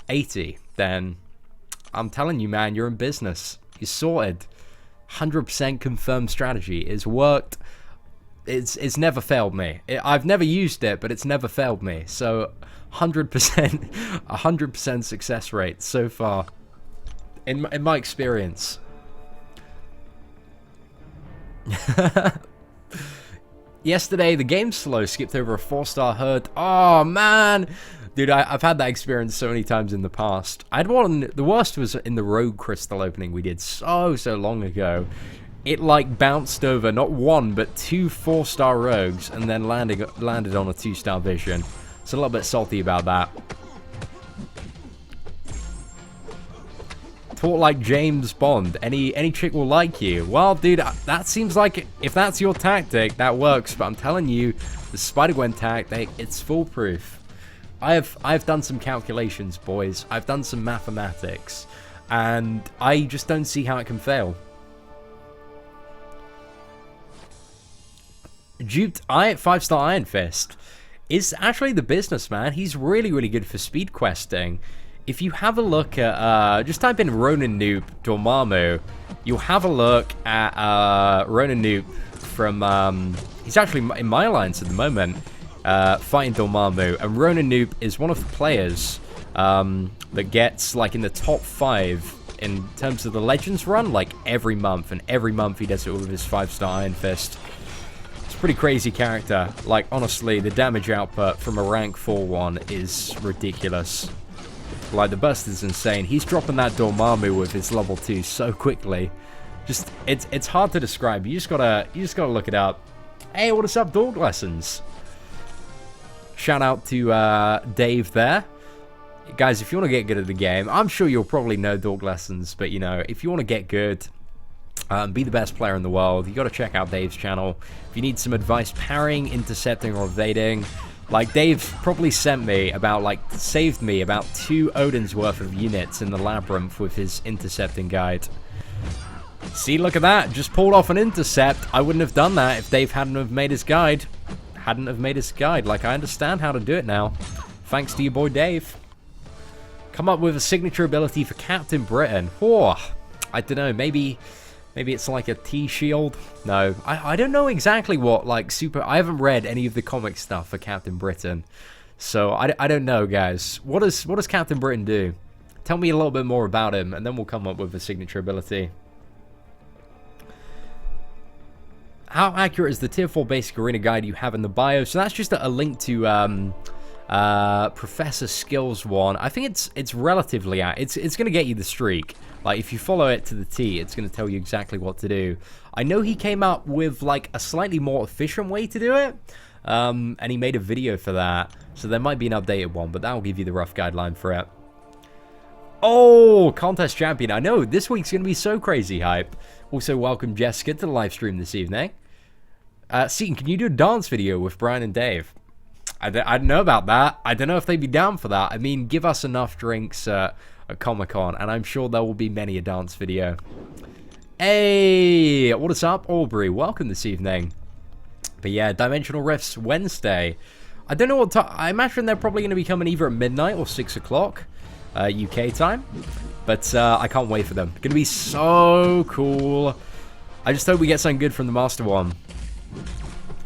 80, then I'm telling you, man, you're in business. You're sorted. 100% confirmed strategy. It's worked it's never failed me. I've never used it, but it's never failed me. So 100% success rate so far in my experience. Yesterday, the game slow skipped over a 4-star herd. Oh, man. Dude, I've had that experience so many times in the past. I had one, the worst was in the Rogue Crystall opening we did so long ago. It, like, bounced over not 1, but 2 4-star rogues, and then landed on a 2-star vision. It's a little bit salty about that. Talk like James Bond. Any chick will like you. Well, dude, that seems like if that's your tactic, that works. But I'm telling you, the Spider-Gwen tactic, it's foolproof. I've done some calculations, boys. I've done some mathematics, and I just don't see how it can fail. Duped 5-star Iron Fist is actually the businessman. He's really good for speed questing. If you have a look at, just type in Ronin Noob Dormammu, you'll have a look at Ronin Noob from, he's actually in my alliance at the moment, fighting Dormammu, and Ronin Noob is one of the players that gets, like, in the top 5 in terms of the Legends run, like, every month, and every month he does it with his 5-star Iron Fist. It's a pretty crazy character. Like, honestly, the damage output from a rank 4 one is ridiculous. Like, the burst is insane. He's dropping that Dormammu with his level 2 so quickly. Just, it's hard to describe. You just gotta look it up. Hey, what is up, Dog Lessons? Shout out to Dave there. Guys, if you want to get good at the game, I'm sure you'll probably know Dog Lessons, but, you know, if you want to get good, be the best player in the world, you got to check out Dave's channel. If you need some advice parrying, intercepting, or evading, like, Dave probably sent me about, like, saved me about 2 Odin's worth of units in the Labyrinth with his intercepting guide. See, look at that. Just pulled off an intercept. I wouldn't have done that if Dave hadn't have made his guide. Like, I understand how to do it now. Thanks to your boy Dave. Come up with a signature ability for Captain Britain. Oh, I don't know. Maybe it's like a T-shield? No, I don't know exactly what, like, I haven't read any of the comic stuff for Captain Britain. So, I don't know, guys. What does Captain Britain do? Tell me a little bit more about him, and then we'll come up with a signature ability. How accurate is the Tier 4 basic arena guide you have in the bio? So that's just a link to Professor Skills one. I think it's relatively it's going to get you the streak. Like, if you follow it to the T, it's going to tell you exactly what to do. I know he came up with, like, a slightly more efficient way to do it, and he made a video for that. So there might be an updated one, but that will give you the rough guideline for it. Oh, contest champion. I know, this week's going to be so crazy hype. Also, welcome Jessica to the live stream this evening. Seatin, can you do a dance video with Brian and Dave? I don't know about that. I don't know if they'd be down for that. I mean, give us enough drinks at Comic-Con, and I'm sure there will be many a dance video. Hey, what is up, Aubrey? Welcome this evening. But yeah, Dimensional Rifts Wednesday. I don't know what time. I imagine they're probably going to be coming either at midnight or 6 o'clock UK time. But I can't wait for them. Going to be so cool. I just hope we get something good from the Master one.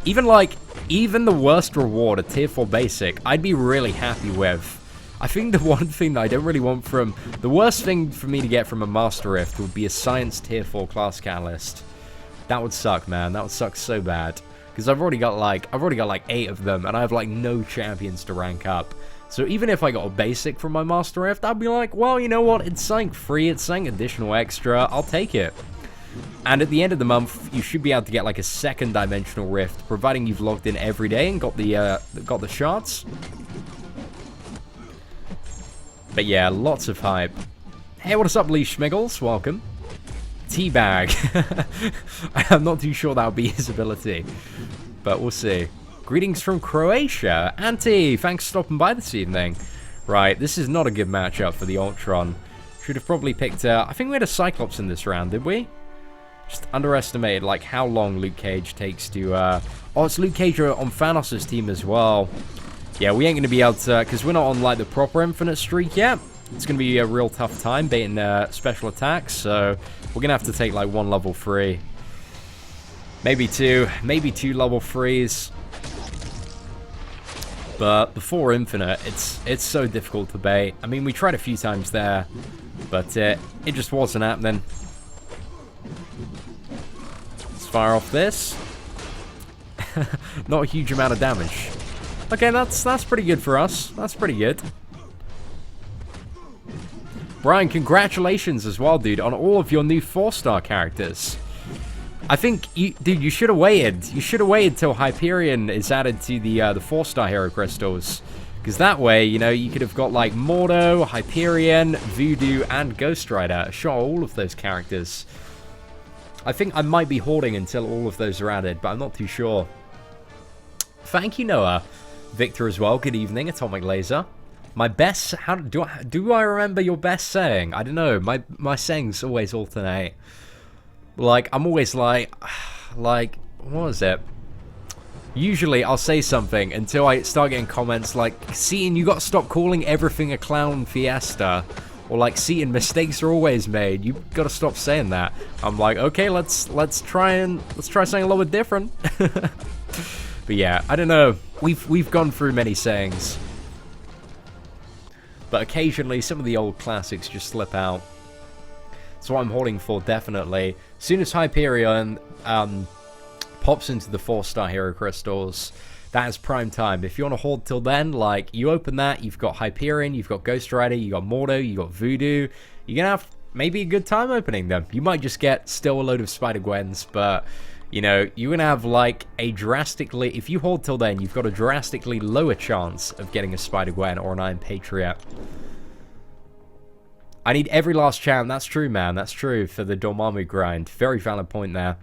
Even the worst reward, a Tier 4 basic, I'd be really happy with. I think the one thing that I don't really want from... The worst thing for me to get from a Master Rift would be a Science Tier 4 class catalyst. That would suck, man. That would suck so bad. Because I've already got like 8 of them, and I have like no champions to rank up. So even if I got a basic from my Master Rift, I'd be like, well, you know what? It's something free, it's something additional extra. I'll take it. And at the end of the month, you should be able to get like a second Dimensional Rift, providing you've logged in every day and got the shards. But yeah, lots of hype. Hey, what is up, Lee Schmiggles? Welcome. Teabag. I'm not too sure that would be his ability, but we'll see. Greetings from Croatia. Auntie, thanks for stopping by this evening. Right, this is not a good matchup for the Ultron. Should have probably picked... I think we had a Cyclops in this round, did we? Just underestimated, like, how long Luke Cage takes to... Oh, it's Luke Cage on Thanos' team as well. Yeah, we ain't going to be able to... Because we're not on, like, the proper Infinite streak yet. It's going to be a real tough time baiting special attacks, so we're going to have to take, like, one level 3. Maybe two level 3s. But the 4 infinite, it's so difficult to bait. I mean, we tried a few times there, but it just wasn't happening. Let's fire off this. Not a huge amount of damage. Okay, that's pretty good for us. That's pretty good. Brian, congratulations as well, dude, on all of your new 4-star characters. I think, dude, you should have waited. You should have waited till Hyperion is added to the 4-star hero crystals. Because that way, you know, you could have got, like, Mordo, Hyperion, Voodoo, and Ghost Rider. Shot all of those characters. I think I might be hoarding until all of those are added, but I'm not too sure. Thank you, Noah. Victor as well, good evening, Atomic Laser. My best, how do I remember your best saying? I don't know, my sayings always alternate. Like, I'm always like, what was it? Usually, I'll say something until I start getting comments like, Seatin, you gotta stop calling everything a clown fiesta. Or like, Seatin, mistakes are always made. You gotta stop saying that. I'm like, okay, let's try something a little bit different. But yeah, I don't know. We've gone through many sayings. But occasionally, some of the old classics just slip out. That's what I'm hoarding for, definitely. As soon as Hyperion pops into the 4-star hero crystals, that is prime time. If you want to hoard till then, like, you open that, you've got Hyperion, you've got Ghost Rider, you got Mordo, you got Voodoo. You're going to have maybe a good time opening them. You might just get still a load of Spider-Gwens, but, you know, you're going to have, like, a drastically... If you hoard till then, you've got a drastically lower chance of getting a Spider-Gwen or an Iron Patriot. I need every last chance. That's true, man. That's true for the Dormammu grind. Very valid point there.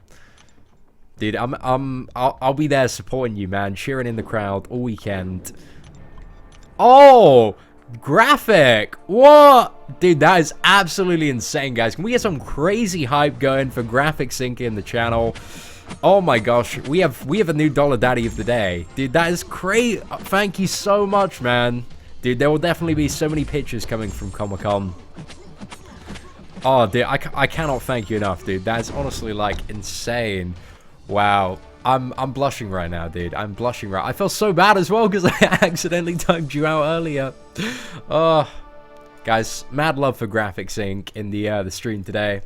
Dude, I'll be there supporting you, man. Cheering in the crowd all weekend. Oh! Graphic! What? Dude, that is absolutely insane, guys. Can we get some crazy hype going for Graphic Sync in the channel? Oh my gosh. We have a new Dollar Daddy of the day. Dude, that is crazy. Thank you so much, man. Dude, there will definitely be so many pictures coming from Comic-Con. Oh, dude, I cannot thank you enough, dude. That's honestly, like, insane. Wow. I'm blushing right now, dude. I'm blushing right. I feel so bad as well because I accidentally typed you out earlier. Oh, guys, mad love for Graphic Sync in the stream today.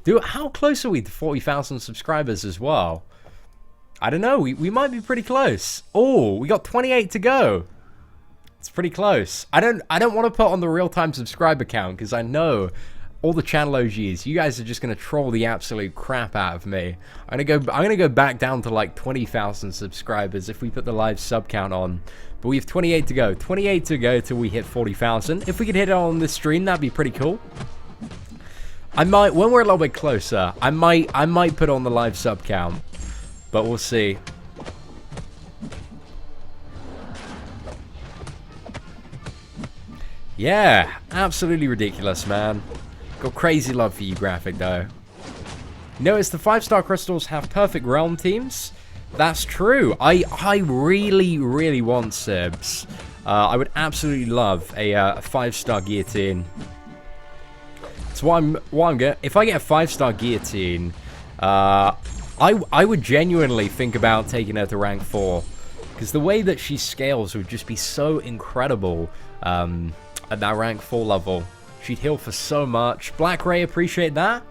Dude, how close are we to 40,000 subscribers as well? I don't know. We might be pretty close. Oh, we got 28 to go. It's pretty close. I don't want to put on the real-time subscriber count because I know all the channel OGs, you guys are just gonna troll the absolute crap out of me. I'm gonna go back down to like 20,000 subscribers if we put the live sub count on. But we have 28 to go. 28 to go till we hit 40,000. If we could hit it on this stream, that'd be pretty cool. I might, when we're a little bit closer, I might put on the live sub count, but we'll see. Yeah, absolutely ridiculous, man. Got crazy love for you, Graphic, though. Notice the 5-star crystals have perfect realm teams. That's true. I really, really want Sibs. I would absolutely love a 5-star guillotine. So what I'm gonna, if I get a 5-star guillotine, I would genuinely think about taking her to rank 4. Because the way that she scales would just be so incredible at that rank 4 level. She'd heal for so much. Black Ray, appreciate that.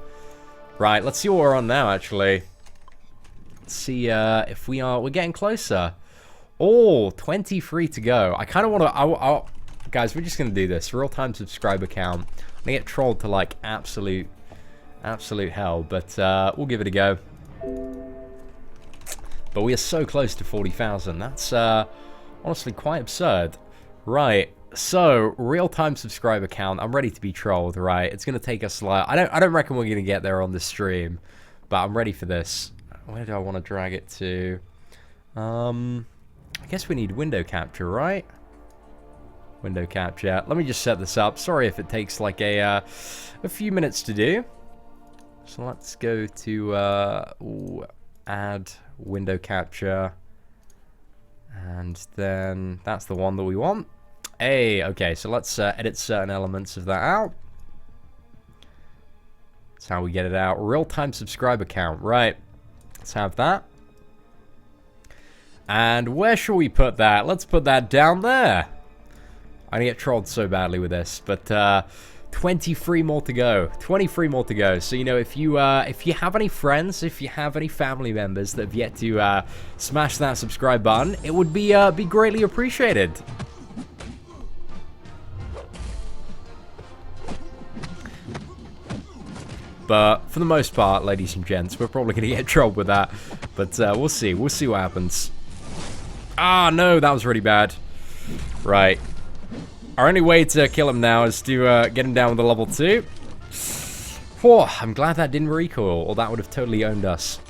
Right, let's see what we're on now, actually. Let's see if we're getting closer. Oh, 23 to go. I kind of want to, guys, we're just going to do this. Real-time subscriber count. I'm going to get trolled to, like, absolute hell, but we'll give it a go. But we are so close to 40,000. That's honestly quite absurd. Right. So, real-time subscriber count. I'm ready to be trolled, right? It's gonna take us like I don't reckon we're gonna get there on the stream, but I'm ready for this. Where do I want to drag it to? I guess we need window capture, right? Window capture. Let me just set this up. Sorry if it takes like a few minutes to do. So let's go to add window capture, and then that's the one that we want. Hey, okay, so let's edit certain elements of that out. That's how we get it out. Real-time subscriber count, right. Let's have that. And where shall we put that? Let's put that down there. I get trolled so badly with this, but 23 more to go. 23 more to go. So, you know, if you have any friends, if you have any family members that have yet to smash that subscribe button, it would be greatly appreciated. But for the most part, ladies and gents, we're probably going to get trolled with that. But we'll see. We'll see what happens. Ah, no, that was really bad. Right. Our only way to kill him now is to get him down with a level 2. Whew, I'm glad that didn't recoil, or that would have totally owned us.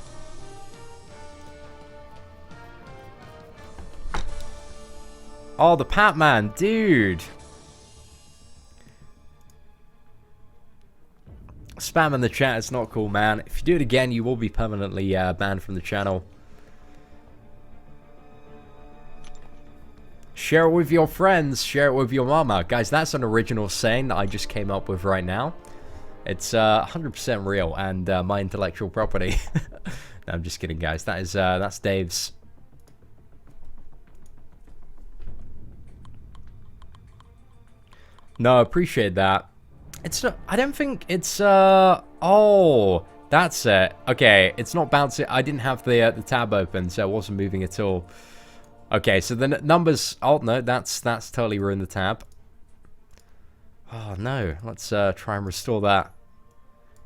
Oh, the Pat-Man, dude. Spam in the chat is not cool, man. If you do it again, you will be permanently banned from the channel. Share it with your friends. Share it with your mama. Guys, that's an original saying that I just came up with right now. It's 100% real and my intellectual property. No, I'm just kidding, guys. That's Dave's. No, I appreciate that. It's not, I don't think it's oh, that's it. Okay, it's not bouncing. I didn't have the tab open, so it wasn't moving at all. Okay, so the numbers... Oh, no, that's totally ruined the tab. Oh, no. Let's try and restore that.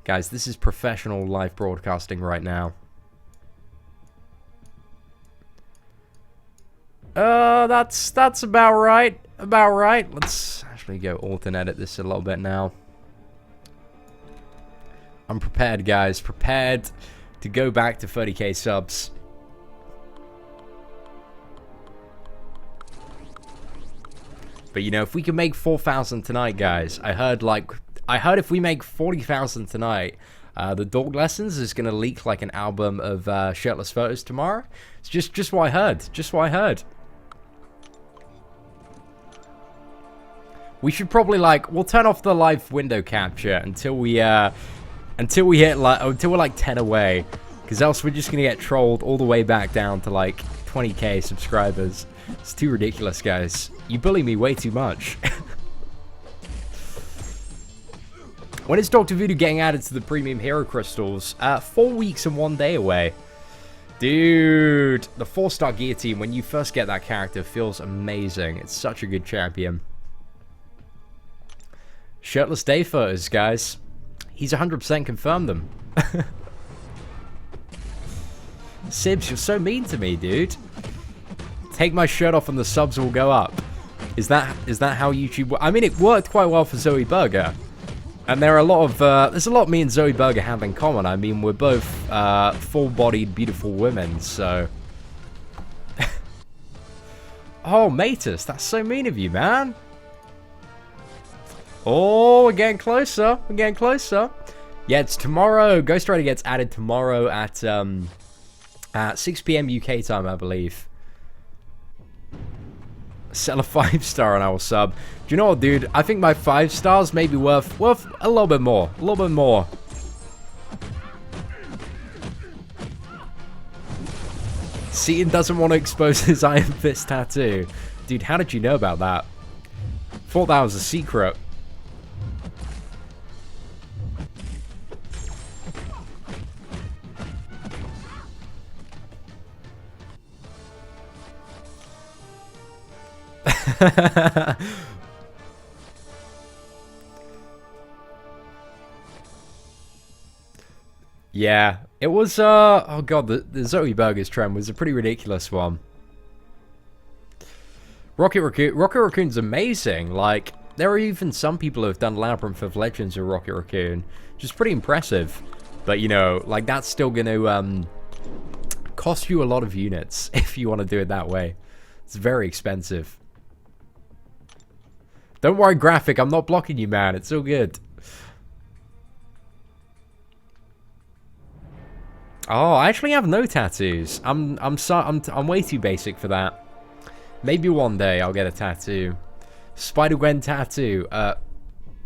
Guys, this is professional live broadcasting right now. That's about right. About right. Let's actually go alt and edit this a little bit now. I'm prepared, guys. Prepared to go back to 30k subs. But, you know, if we can make 4,000 tonight, guys, I heard if we make 40,000 tonight, the Dog Lessons is going to leak, like, an album of shirtless photos tomorrow. It's just what I heard. Just what I heard. We should probably, like, we'll turn off the live window capture until we hit, like, until we're, like, 10 away. Because else we're just going to get trolled all the way back down to, like, 20k subscribers. It's too ridiculous, guys. You bully me way too much. When is Dr. Voodoo getting added to the premium hero crystals? 4 weeks and 1 day away. Dude, the 4-star guillotine, when you first get that character, feels amazing. It's such a good champion. Shirtless day photos, guys. He's 100% confirmed them. Sibs, you're so mean to me, dude. Take my shirt off and the subs will go up. Is that how YouTube... I mean, it worked quite well for Zoe Burger. And there are a lot of... there's a lot me and Zoe Burger have in common. I mean, we're both full-bodied, beautiful women, so... Oh, Matus, that's so mean of you, man. Oh, we're getting closer. We're getting closer. Yeah, it's tomorrow. Ghost Rider gets added tomorrow at 6 p.m. UK time, I believe. Sell a 5-star and I will sub. Do you know what, dude? I think my 5 stars may be worth a little bit more. A little bit more. Seatin doesn't want to expose his Iron Fist tattoo. Dude, how did you know about that? Thought that was a secret. Yeah, it was, oh god, the Zoe Burgers trend was a pretty ridiculous one. Rocket Raccoon's amazing. Like, there are even some people who have done Labyrinth of Legends with Rocket Raccoon, which is pretty impressive. But, you know, like, that's still going to cost you a lot of units if you want to do it that way. It's very expensive. Don't worry, Graphic, I'm not blocking you, man. It's all good. Oh, I actually have no tattoos. I'm way too basic for that. Maybe one day I'll get a tattoo. Spider-Gwen tattoo.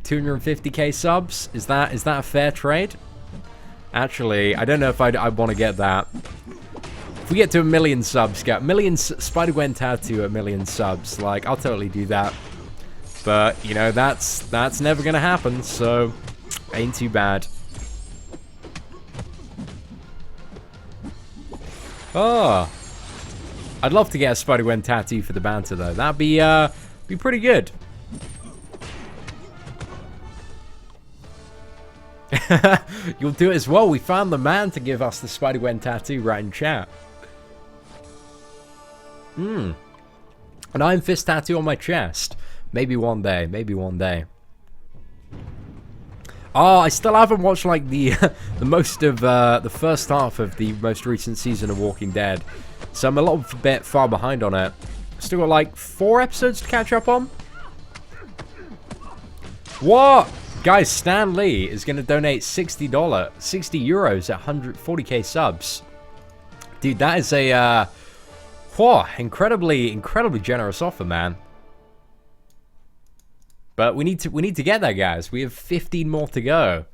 250k subs. Is that a fair trade? Actually, I don't know if I'd want to get that. If we get to 1 million subs, get Spider-Gwen tattoo at 1 million subs, like, I'll totally do that. But, you know, that's never gonna happen, so ain't too bad. Oh, I'd love to get a Spider-Gwen tattoo for the banter, though. That'd be pretty good. You'll do it as well. We found the man to give us the Spider-Gwen tattoo right in chat. An Iron Fist tattoo on my chest. Maybe one day. Maybe one day. Oh, I still haven't watched, like, the most of the first half of the most recent season of Walking Dead. So I'm a little bit far behind on it. Still got, like, 4 episodes to catch up on. What? Guys, Stan Lee is going to donate $60 euros at 140k subs. Dude, that is a incredibly generous offer, man. But we need to get there, guys. We have 15 more to go.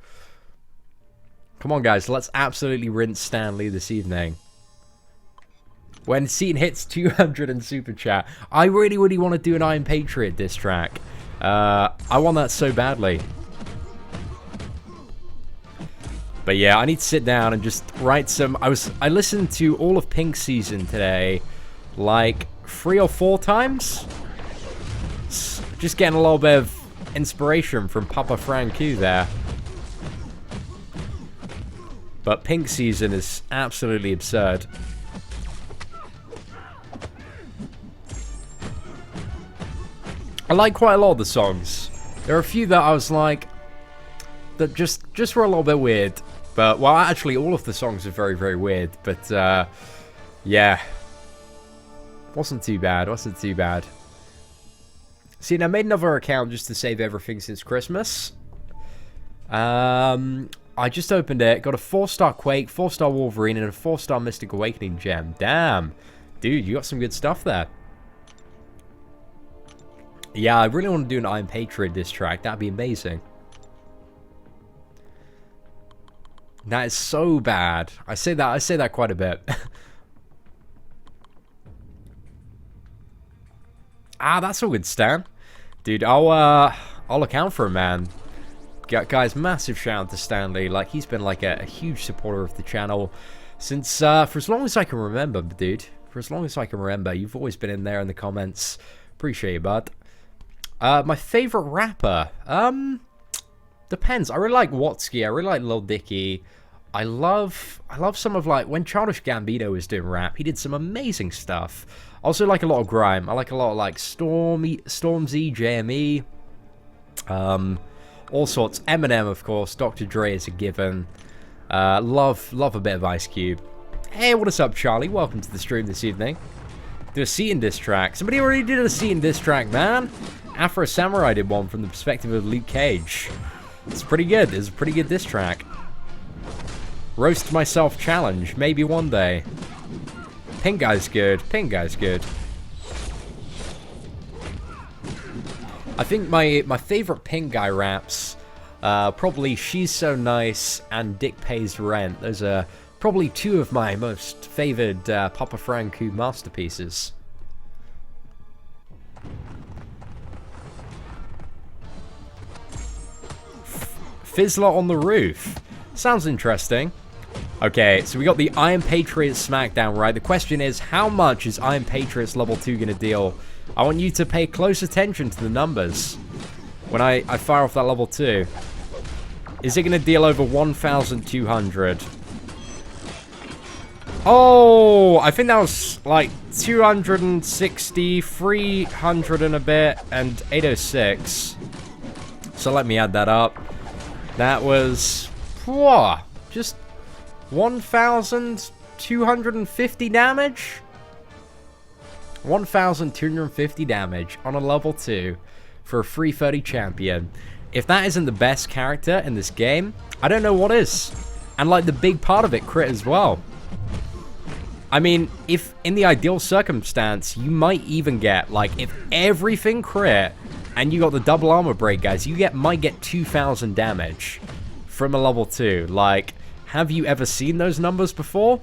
Come on, guys. Let's absolutely rinse Stan Lee this evening. When Seatin hits 200 in Super Chat, I really want to do an Iron Patriot diss track. I want that so badly. But yeah, I need to sit down and just write some... I listened to all of Pink's season today, like 3 or 4 times. Just getting a little bit of inspiration from Papa Franku there. But Pink season is absolutely absurd. I like quite a lot of the songs. There are a few that I was like, that just were a little bit weird. But, well, actually, all of the songs are very weird. But, yeah. Wasn't too bad. Wasn't too bad. See, I made another account just to save everything since Christmas. I just opened it. Got a 4-star Quake, 4-star Wolverine, and a 4-star Mystic Awakening gem. Damn. Dude, you got some good stuff there. Yeah, I really want to do an Iron Patriot diss track. That'd be amazing. That is so bad. I say that quite a bit. That's all good, Stan. Dude, I'll look out for him, man. Guys, massive shout out to Stanley. Like, he's been like a huge supporter of the channel since for as long as I can remember, dude. For as long as I can remember, you've always been in there in the comments. Appreciate you, bud. My favorite rapper, depends. I really like Watsky. I really like Lil Dicky. I love some of, like, when Childish Gambino was doing rap, he did some amazing stuff. Also like a lot of grime. I like a lot of, like, Stormzy, JME, all sorts. Eminem, of course. Dr. Dre is a given. Love a bit of Ice Cube. Hey, what is up, Charlie? Welcome to the stream this evening. Do a Seatin diss track. Somebody already did a Seatin diss track, man. Afro Samurai did one from the perspective of Luke Cage. It's pretty good. It's a pretty good diss track. Roast myself challenge. Maybe one day. Pink guy's good. Pink guy's good. I think my favorite Pink guy raps, probably She's So Nice and Dick Pays Rent. Those are probably 2 of my most favored Papa Franku masterpieces. Fizzler on the Roof. Sounds interesting. Okay, so we got the Iron Patriot Smackdown, right? The question is, how much is Iron Patriots level 2 going to deal? I want you to pay close attention to the numbers when I fire off that level 2. Is it going to deal over 1,200? Oh, I think that was like 260, 300 and a bit, and 806. So let me add that up. That was, just 1,250 damage? 1,250 damage on a level 2 for a 330 champion. If that isn't the best character in this game, I don't know what is. And like the big part of it, crit as well. I mean, if in the ideal circumstance, you might even get, like, if everything crit and you got the double armor break, guys, you might get 2,000 damage from a level 2. Like, have you ever seen those numbers before?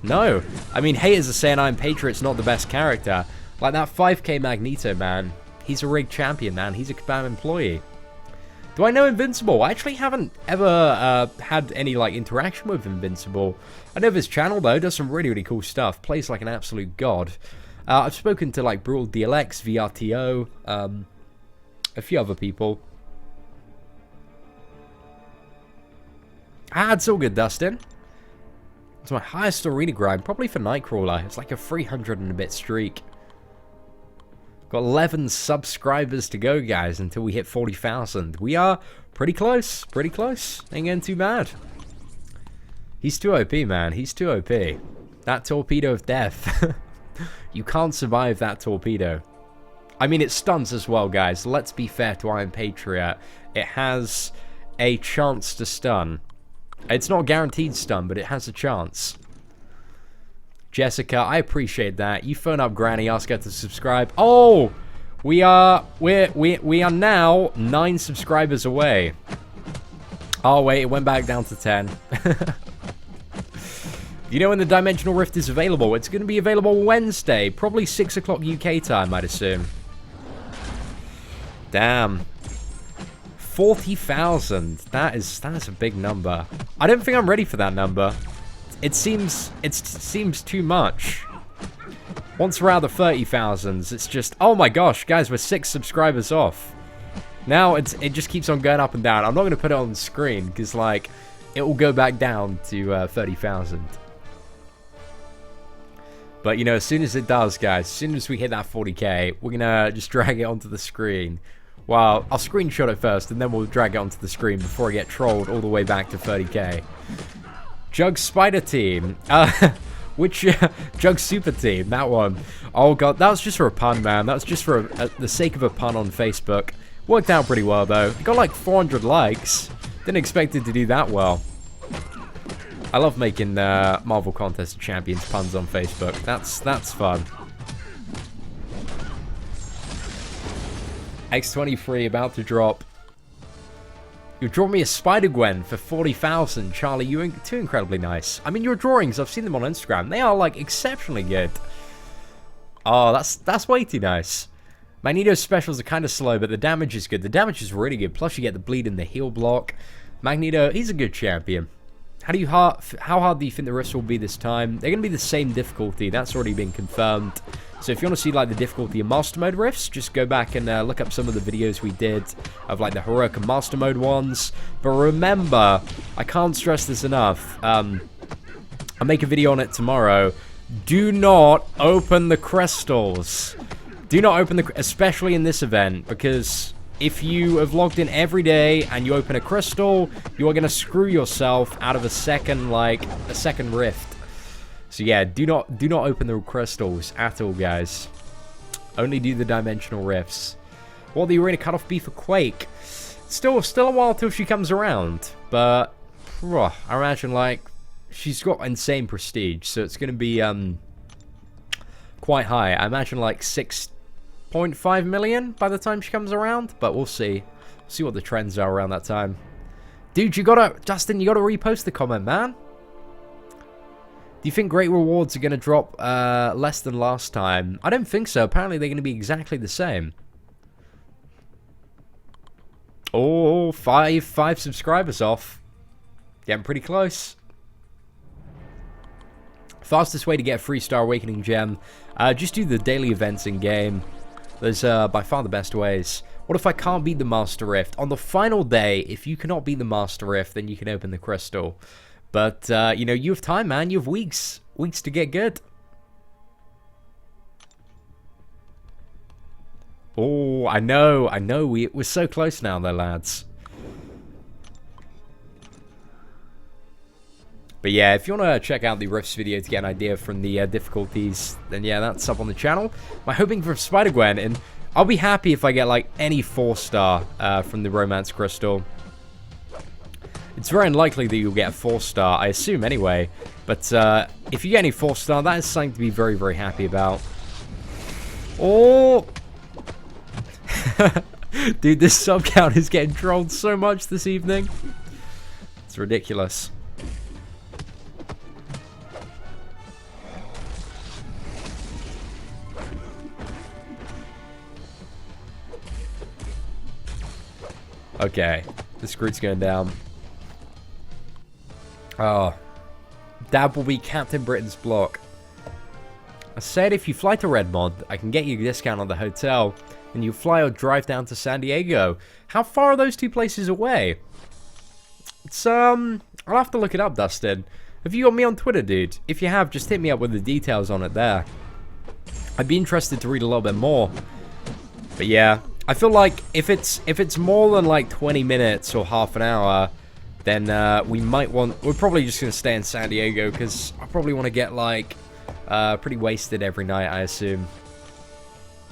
No. I mean, haters are saying I'm Patriot's not the best character. Like that 5k Magneto, man. He's a rigged champion, man. He's a Kabam employee. Do I know Invincible? I actually haven't ever had any like interaction with Invincible. I know of his channel though, does some really, really cool stuff. Plays like an absolute god. I've spoken to like Brutal DLX, VRTO, a few other people. It's all good, Dustin. It's my highest arena grind, probably for Nightcrawler. It's like a 300 and a bit streak. Got 11 subscribers to go, guys, until we hit 40,000. We are pretty close, pretty close. Ain't getting too bad. He's too OP, man. He's too OP. That torpedo of death. You can't survive that torpedo. I mean, it stuns as well, guys. Let's be fair to Iron Patriot. It has a chance to stun. It's not guaranteed stun, but it has a chance. Jessica, I appreciate that. You phone up Granny, ask her to subscribe. Oh, we are now 9 subscribers away. Oh wait, it went back down to 10. You know when the Dimensional Rift is available? It's going to be available Wednesday, probably 6 o'clock UK time, I'd assume. Damn. 40,000. That's a big number. I don't think I'm ready for that number. It seems too much. Once we're out of the 30,000s, it's just, oh my gosh, guys, we're 6 subscribers off. Now it just keeps on going up and down. I'm not going to put it on the screen because like it will go back down to 30,000. But you know, as soon as it does, guys, as soon as we hit that 40k, we're gonna just drag it onto the screen. Well, I'll screenshot it first, and then we'll drag it onto the screen before I get trolled all the way back to 30k. Jug Spider Team. Which Jug Super Team? That one. Oh god, that was just for a pun, man. That was just for the sake of a pun on Facebook. Worked out pretty well though. It got like 400 likes. Didn't expect it to do that well. I love making Marvel Contest of Champions puns on Facebook. That's fun. X23 about to drop. You draw me a Spider-Gwen for 40,000, Charlie. You're too incredibly nice. I mean, your drawings, I've seen them on Instagram. They are like exceptionally good. Oh, that's way too nice. Magneto's specials are kind of slow, but the damage is good. The damage is really good. Plus, you get the bleed and the heal block. Magneto, he's a good champion. How hard do you think the rifts will be this time? They're going to be the same difficulty. That's already been confirmed. So if you want to see like the difficulty of Master Mode rifts, just go back and look up some of the videos we did of like the Heroic and Master Mode ones. But remember, I can't stress this enough. I'll make a video on it tomorrow. Do not open the crystals. Do not open especially in this event, because if you have logged in every day and you open a crystal, you are going to screw yourself out of a second rift. So yeah, do not open the crystals at all, guys. Only do the dimensional rifts. What will the arena cutoff be for Quake? Still a while till she comes around, but I imagine like she's got insane prestige, so it's going to be quite high. I imagine like 6.5 million by the time she comes around, but we'll see. See what the trends are around that time. Dude, Justin, you gotta repost the comment, man. Do you think great rewards are gonna drop less than last time? I don't think so. Apparently they're gonna be exactly the same. Oh, five subscribers off. Getting pretty close. Fastest way to get a 3-star Awakening gem. Just do the daily events in game. There's by far the best ways. What if I can't beat the Master Rift? On the final day, if you cannot beat the Master Rift, then you can open the Crystal. But, you know, you have time, man. You have weeks. Weeks to get good. Oh, I know. We're so close now, though, lads. But yeah, if you want to check out the Rifts video to get an idea from the difficulties, then yeah, that's up on the channel. I'm hoping for Spider-Gwen, and I'll be happy if I get like any 4-star from the Romance Crystal. It's very unlikely that you'll get a 4-star, I assume anyway. But if you get any 4-star, that is something to be very, very happy about. Oh! Dude, this sub count is getting trolled so much this evening. It's ridiculous. Okay, the screw's going down. Oh, that will be Captain Britain's block. I said if you fly to Redmond, I can get you a discount on the hotel, and you fly or drive down to San Diego. How far are those two places away? It's, I'll have to look it up, Dustin. Have you got me on Twitter, dude? If you have, just hit me up with the details on it there. I'd be interested to read a little bit more. But yeah, I feel like if it's more than like 20 minutes or half an hour, then we're probably just going to stay in San Diego, because I probably want to get like pretty wasted every night, I assume.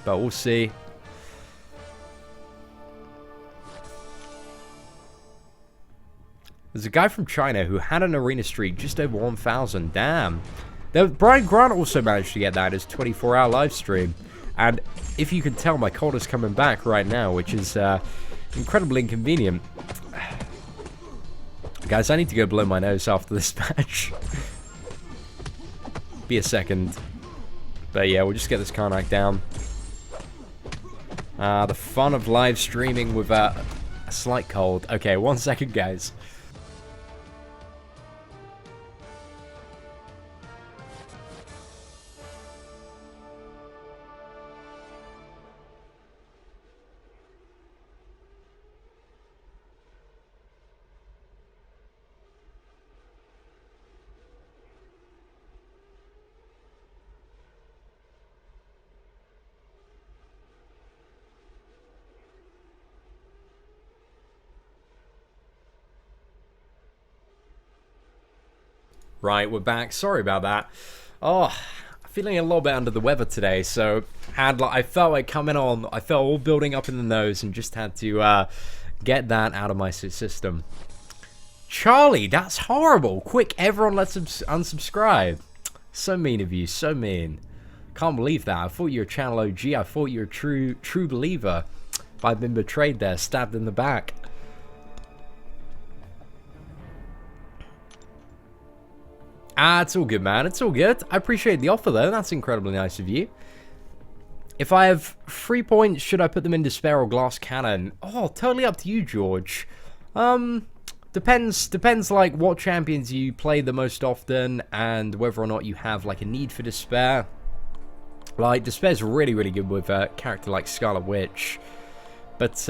But we'll see. There's a guy from China who had an arena streak just over 1,000. Damn. Brian Grant also managed to get that in his 24-hour live stream. And if you can tell, my cold is coming back right now, which is incredibly inconvenient. Guys, I need to go blow my nose after this match. Be a second. But yeah, we'll just get this Karnak down. The fun of live streaming with a slight cold. Okay, 1 second, guys. Right, we're back. Sorry about that. Oh, feeling a little bit under the weather today, so I felt like coming on. I felt all building up in the nose and just had to get that out of my system. Charlie, that's horrible. Quick, everyone let's unsubscribe. So mean of you, so mean. Can't believe that. I thought you were a channel OG. I thought you were a true believer. But I've been betrayed there, stabbed in the back. It's all good, man. It's all good. I appreciate the offer, though. That's incredibly nice of you. If I have 3 points, should I put them in despair or glass cannon? Oh, totally up to you, George. Depends like what champions you play the most often and whether or not you have like a need for despair. Like, despair's really, really good with a character like Scarlet Witch. But,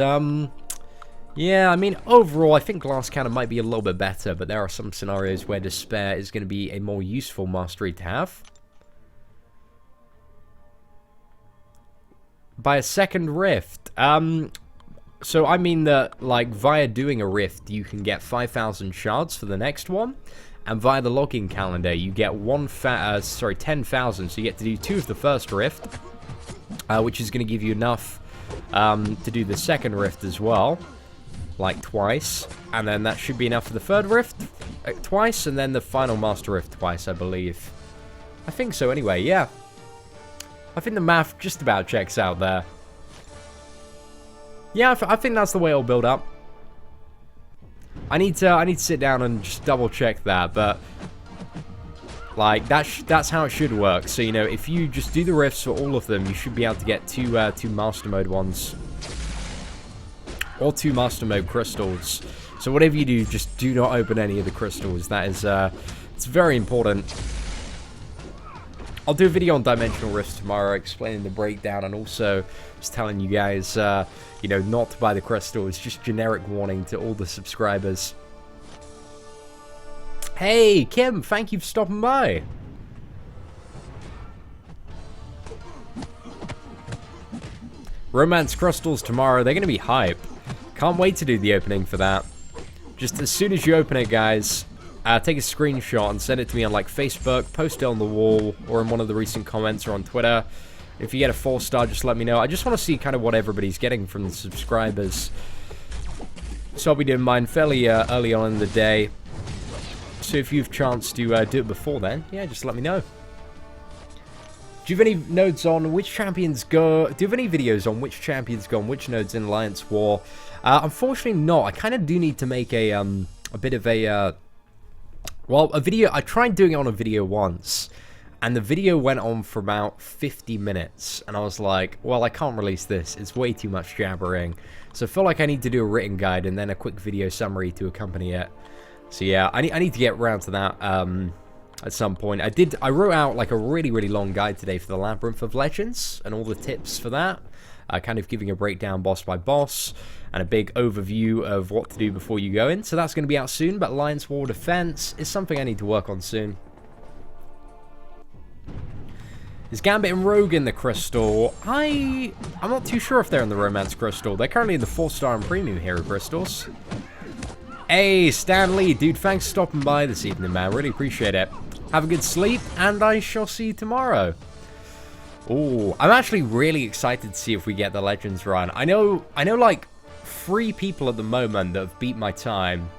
yeah, I mean, overall, I think Glass Cannon might be a little bit better, but there are some scenarios where Despair is going to be a more useful mastery to have. By a second rift. So I mean that, like, via doing a rift, you can get 5,000 shards for the next one. And via the login calendar, you get 10,000, so you get to do 2 of the first rift. Which is going to give you enough to do the second rift as well. Like twice, and then that should be enough for the third rift twice, and then the final master rift twice, I believe. I think so anyway, yeah. I think the math just about checks out there. Yeah, I think that's the way it'll build up. I need to sit down and just double check that, but like that's how it should work. So, you know, if you just do the rifts for all of them, you should be able to get two master mode ones. Or 2 master mode crystals. So whatever you do, just do not open any of the crystals. That is, it's very important. I'll do a video on Dimensional Rifts tomorrow, explaining the breakdown, and also just telling you guys, you know, not to buy the crystals. Just generic warning to all the subscribers. Hey, Kim, thank you for stopping by. Romance crystals tomorrow. They're going to be hype. Can't wait to do the opening for that. Just as soon as you open it, guys, take a screenshot and send it to me on like Facebook, post it on the wall, or in one of the recent comments or on Twitter. If you get a 4-star, just let me know. I just want to see kind of what everybody's getting from the subscribers. So I'll be doing mine fairly early on in the day. So if you've chance to do it before then, yeah, just let me know. Do you have any nodes on which champions go? Do you have any videos on which champions go on which nodes in Alliance War? Unfortunately, not. I kind of do need to make a bit of a well, a video. I tried doing it on a video once, And the video went on for about 50 minutes. And I was like, well, I can't release this. It's way too much jabbering. So I feel like I need to do a written guide and then a quick video summary to accompany it. So yeah, I need to get around to that at some point. I wrote out like a really long guide today for the Labyrinth of Legends and all the tips for that. Kind of giving a breakdown boss by boss and a big overview of what to do before you go in. So that's going to be out soon, but Alliance War Defense is something I need to work on soon. Is Gambit and Rogue in the Crystall? I'm not too sure if they're in the Romance Crystall. They're currently in the 4-star and Premium Hero Crystals. Hey, Stan Lee, dude, thanks for stopping by this evening, man. Really appreciate it. Have a good sleep, and I shall see you tomorrow. Oh, I'm actually really excited to see if we get the Legends run. I know like 3 people at the moment that have beat my time,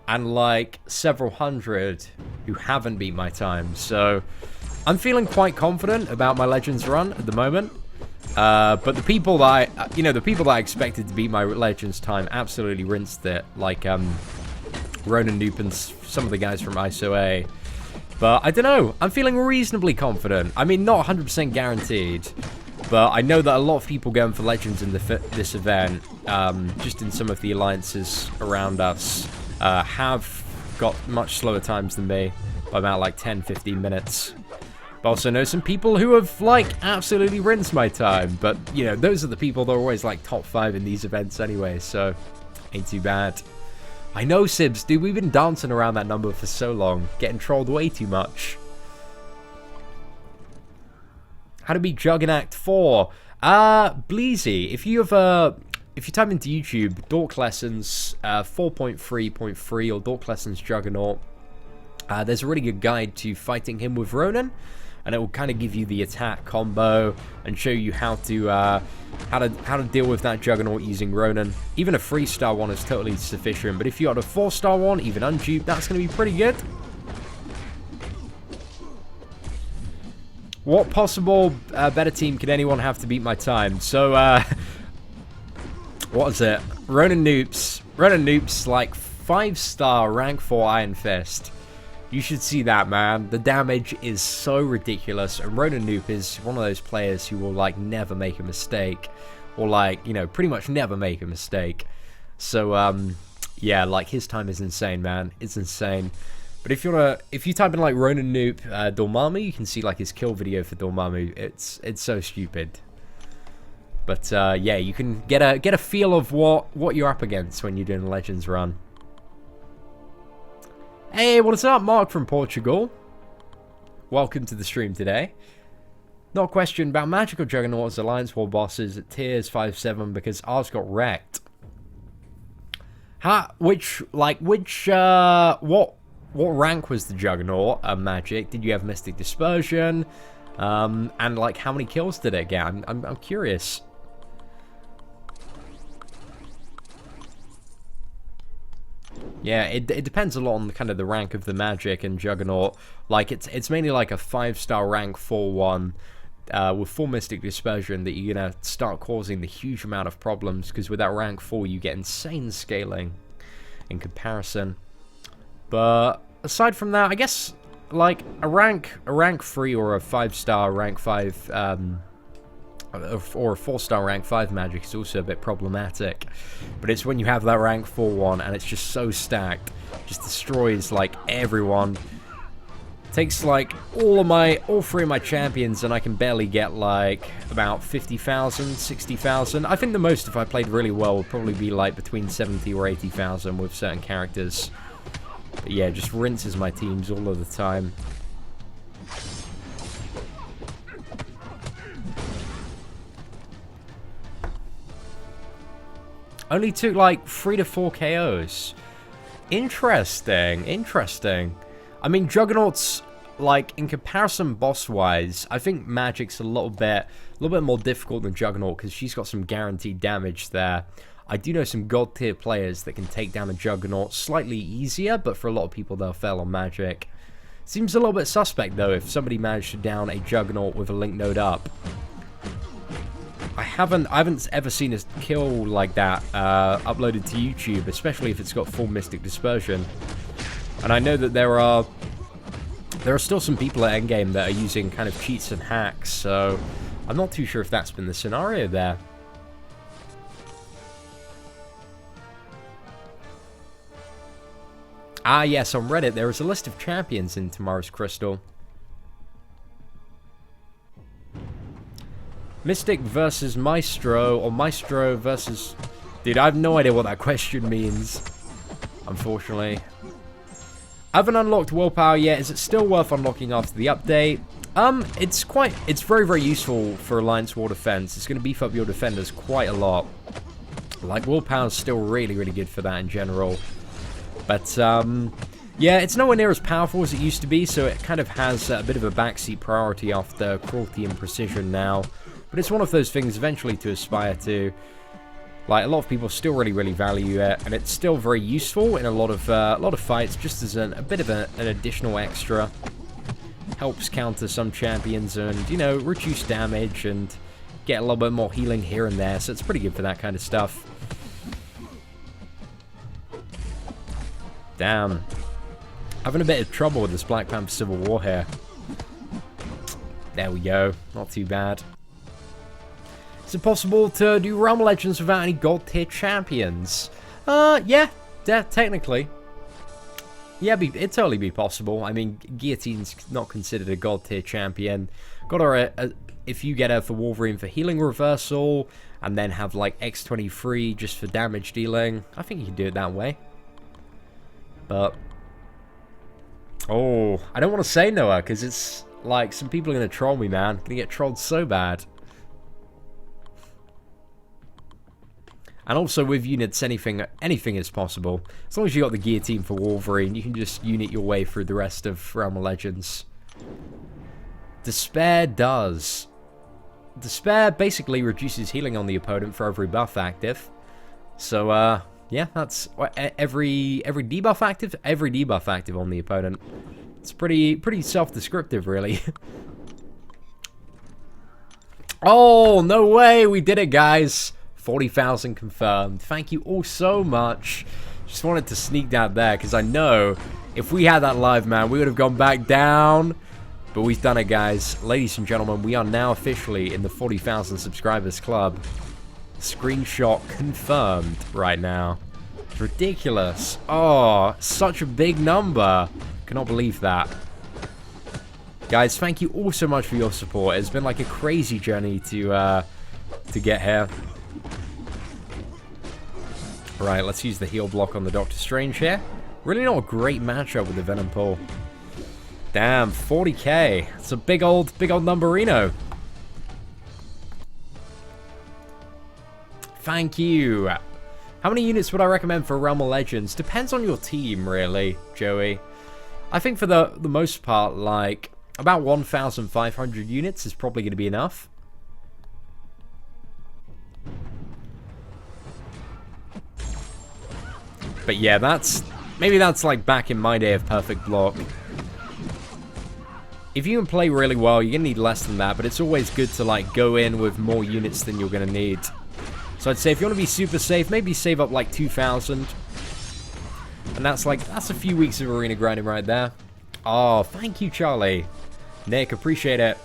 and like several hundred who haven't beat my time. So I'm feeling quite confident about my Legends run at the moment. But the people that I expected to beat my Legends time absolutely rinsed it, like Ronan Noop and some of the guys from ISO-A. But I don't know, I'm feeling reasonably confident. I mean, not 100% guaranteed, but I know that a lot of people going for Legends in this event, just in some of the alliances around us, have got much slower times than me by about like 10-15 minutes. I also know some people who have, like, absolutely rinsed my time. But, you know, those are the people that are always, like, top 5 in these events anyway. So, ain't too bad. I know, Sibs, dude. We've been dancing around that number for so long. Getting trolled way too much. How to beat Juggernaut 4. Bleezy, if you type into YouTube, Dork Lessons 4.3.3 or Dork Lessons Juggernaut, there's a really good guide to fighting him with Ronan. And it will kind of give you the attack combo and show you how to deal with that Juggernaut using Ronan. Even a 3-star one is totally sufficient, but if you got a 4-star one, even unduped, that's going to be pretty good. What possible better team could anyone have to beat my time? So, what is it? Ronan Noop's like 5-star rank 4 Iron Fist. You should see that, man. The damage is so ridiculous, and Ronan Noop is one of those players who will, like, never make a mistake, or, like, you know, pretty much never make a mistake. So, yeah, like, his time is insane, man. It's insane. But if you type in, like, Ronan Noop Dormammu, you can see, like, his kill video for Dormammu. It's so stupid. But, yeah, you can get a feel of what you're up against when you're doing a Legends run. Hey, what is up, Mark from Portugal? Welcome to the stream today. Not a question about Magical Juggernaut's Alliance War bosses at tiers 5-7 because ours got wrecked. What rank was the Juggernaut? Magic? Did you have Mystic Dispersion? And like, how many kills did it get? I'm curious. Yeah, it depends a lot on kind of the rank of the Magic and Juggernaut. Like, it's mainly like a 5-star rank 4-1 with full Mystic Dispersion that you're going to start causing the huge amount of problems, because with that rank 4 you get insane scaling in comparison. But aside from that, I guess like a rank 3 or a 5-star rank 5 or a 4-star rank 5 Magic is also a bit problematic. But it's when you have that rank 4-1 and it's just so stacked, just destroys like everyone. Takes like all 3 of my champions, and I can barely get like about 50,000, 60,000. I think the most, if I played really well, would probably be like between 70 or 80,000 with certain characters. But yeah, just rinses my teams all of the time. Only took like 3 to 4 KOs. Interesting, interesting. I mean, Juggernaut's, like, in comparison boss-wise, I think Magic's a little bit more difficult than Juggernaut, because she's got some guaranteed damage there. I do know some god-tier players that can take down a Juggernaut slightly easier, but for a lot of people, they'll fail on Magic. Seems a little bit suspect, though, if somebody managed to down a Juggernaut with a Link node up. I haven't ever seen a kill like that uploaded to YouTube, especially if it's got full Mystic Dispersion. And I know that there are There are still some people at endgame that are using kind of cheats and hacks, so I'm not too sure if that's been the scenario there. Ah, yes, on Reddit, there is a list of champions in tomorrow's Crystall. Mystic versus Maestro, or Maestro versus... Dude, I have no idea what that question means, unfortunately. I haven't unlocked willpower yet. Is it still worth unlocking after the update? It's very, very useful for Alliance War Defense. It's going to beef up your defenders quite a lot. Like, willpower's still really, really good for that in general. But, yeah, it's nowhere near as powerful as it used to be, so it kind of has a bit of a backseat priority after Cruelty and Precision now. But it's one of those things eventually to aspire to. Like, a lot of people still really, really value it, and it's still very useful in a lot of fights, just as a bit of an additional extra. Helps counter some champions and, you know, reduce damage and get a little bit more healing here and there, so it's pretty good for that kind of stuff. Damn. Having a bit of trouble with this Black Panther Civil War here. There we go. Not too bad. Is it possible to do Realm Legends without any gold tier champions? Yeah, technically. Yeah, it'd totally be possible. I mean, Guillotine's not considered a gold tier champion. Got her, if you get her for Wolverine for healing reversal, and then have like X23 just for damage dealing, I think you can do it that way. But, oh, I don't want to say Noah, because it's like, some people are going to troll me, man. Going to get trolled so bad. And also with units, anything is possible. As long as you got the Guillotine for Wolverine, you can just unit your way through the rest of Realm of Legends. Despair does. Despair basically reduces healing on the opponent for every buff active. So, yeah, that's every debuff active? Every debuff active on the opponent. It's pretty self-descriptive, really. Oh, no way! We did it, guys! 40,000 confirmed. Thank you all so much. Just wanted to sneak that there, because I know if we had that live, man, we would have gone back down. But we've done it, guys. Ladies and gentlemen, we are now officially in the 40,000 subscribers club. Screenshot confirmed right now. It's ridiculous. Oh, such a big number. Cannot believe that. Guys, thank you all so much for your support. It's been like a crazy journey to get here. Right, let's use the heal block on the Doctor Strange here. Really not a great matchup with the Venom Pool. Damn, 40k. It's a big old numberino. Thank you. How many units would I recommend for Realm of Legends? Depends on your team, really, Joey. I think for the most part, like, about 1,500 units is probably going to be enough. But yeah, maybe that's like back in my day of Perfect Block. If you can play really well, you're going to need less than that, but it's always good to like go in with more units than you're going to need. So I'd say if you want to be super safe, maybe save up like 2,000. And that's a few weeks of arena grinding right there. Oh, thank you, Charlie. Nick, appreciate it.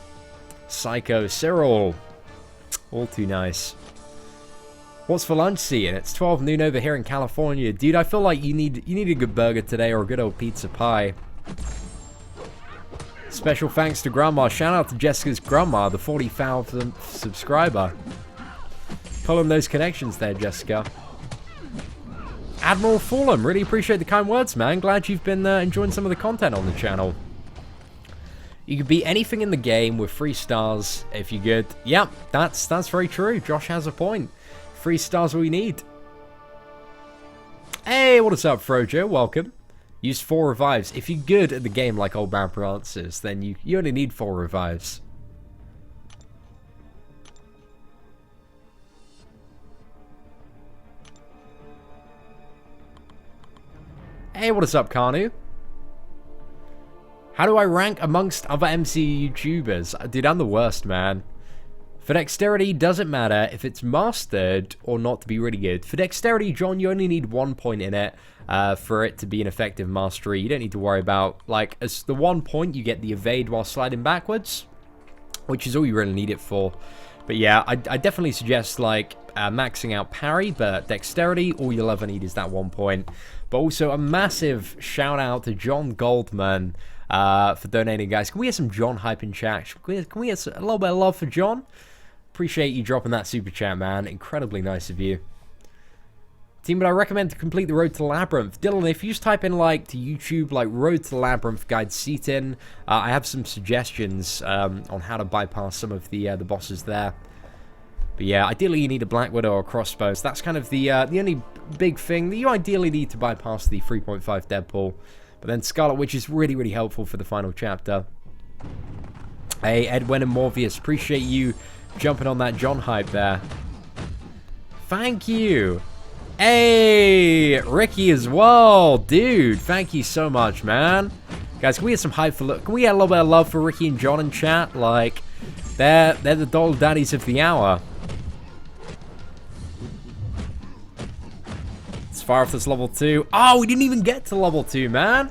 Psycho, Cyril. All too nice. What's for lunch, Seatin? It's 12 noon over here in California. Dude, I feel like you need a good burger today or a good old pizza pie. Special thanks to Grandma. Shout out to Jessica's grandma, the 40,000th subscriber. Pulling those connections there, Jessica. Admiral Fulham, really appreciate the kind words, man. Glad you've been enjoying some of the content on the channel. You can beat anything in the game with 3 stars if you're good. Yep, that's very true. Josh has a point. 3 stars we need. Hey, what is up, Frojo? Welcome. Use 4 revives. If you're good at the game like Old Man Francis, then you only need 4 revives. Hey, what is up, Kanu? How do I rank amongst other MC YouTubers? Dude, I'm the worst, man. For dexterity, doesn't matter if it's mastered or not to be really good. For dexterity, John, you only need 1 point in it for it to be an effective mastery. You don't need to worry about, like, as the 1 point, you get the evade while sliding backwards, which is all you really need it for. But yeah, I definitely suggest, like, maxing out parry, but dexterity, all you'll ever need is that 1 point. But also a massive shout out to John Goldman for donating, guys. Can we get some John hype in chat? Can we get a little bit of love for John? Appreciate you dropping that super chat, man. Incredibly nice of you. Team, but I recommend to complete the Road to Labyrinth. Dylan, if you just type in, like, to YouTube, like, Road to Labyrinth guide Seatin, I have some suggestions on how to bypass some of the bosses there. But yeah, ideally you need a Black Widow or a crossbow. So that's kind of the only big thing that you ideally need to bypass the 3.5 Deadpool. But then Scarlet Witch is really, really helpful for the final chapter. Hey, Edwin and Morpheus, appreciate you jumping on that John hype there. Thank you. Hey, Ricky as well. Dude, thank you so much, man. Guys, can we get some hype for... Can we get a little bit of love for Ricky and John in chat? Like, they're the doll daddies of the hour. Let's fire off this level 2. Oh, we didn't even get to level 2, man.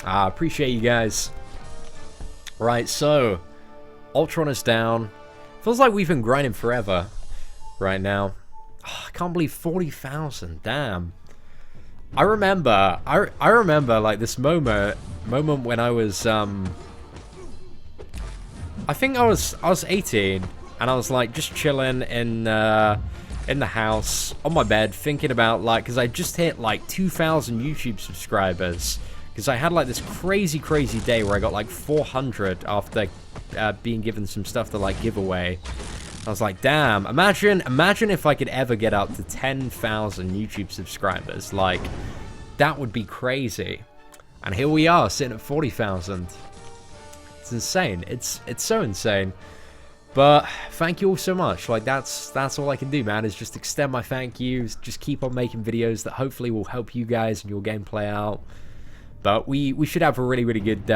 Appreciate you guys. Right, so... Ultron is down. Feels like we've been grinding forever right now. Oh, I can't believe 40,000. Damn. I remember like this moment when I was I think I was 18 and I was like just chilling in the house on my bed thinking about, like, because I just hit like 2,000 YouTube subscribers. Because I had like this crazy day where I got like 400 after being given some stuff to like give away. I was like, damn, imagine if I could ever get up to 10,000 YouTube subscribers. Like, that would be crazy. And here we are, sitting at 40,000. It's insane. It's so insane. But thank you all so much. Like, that's all I can do, man, is just extend my thank yous. Just keep on making videos that hopefully will help you guys and your gameplay out. But we should have a really, really good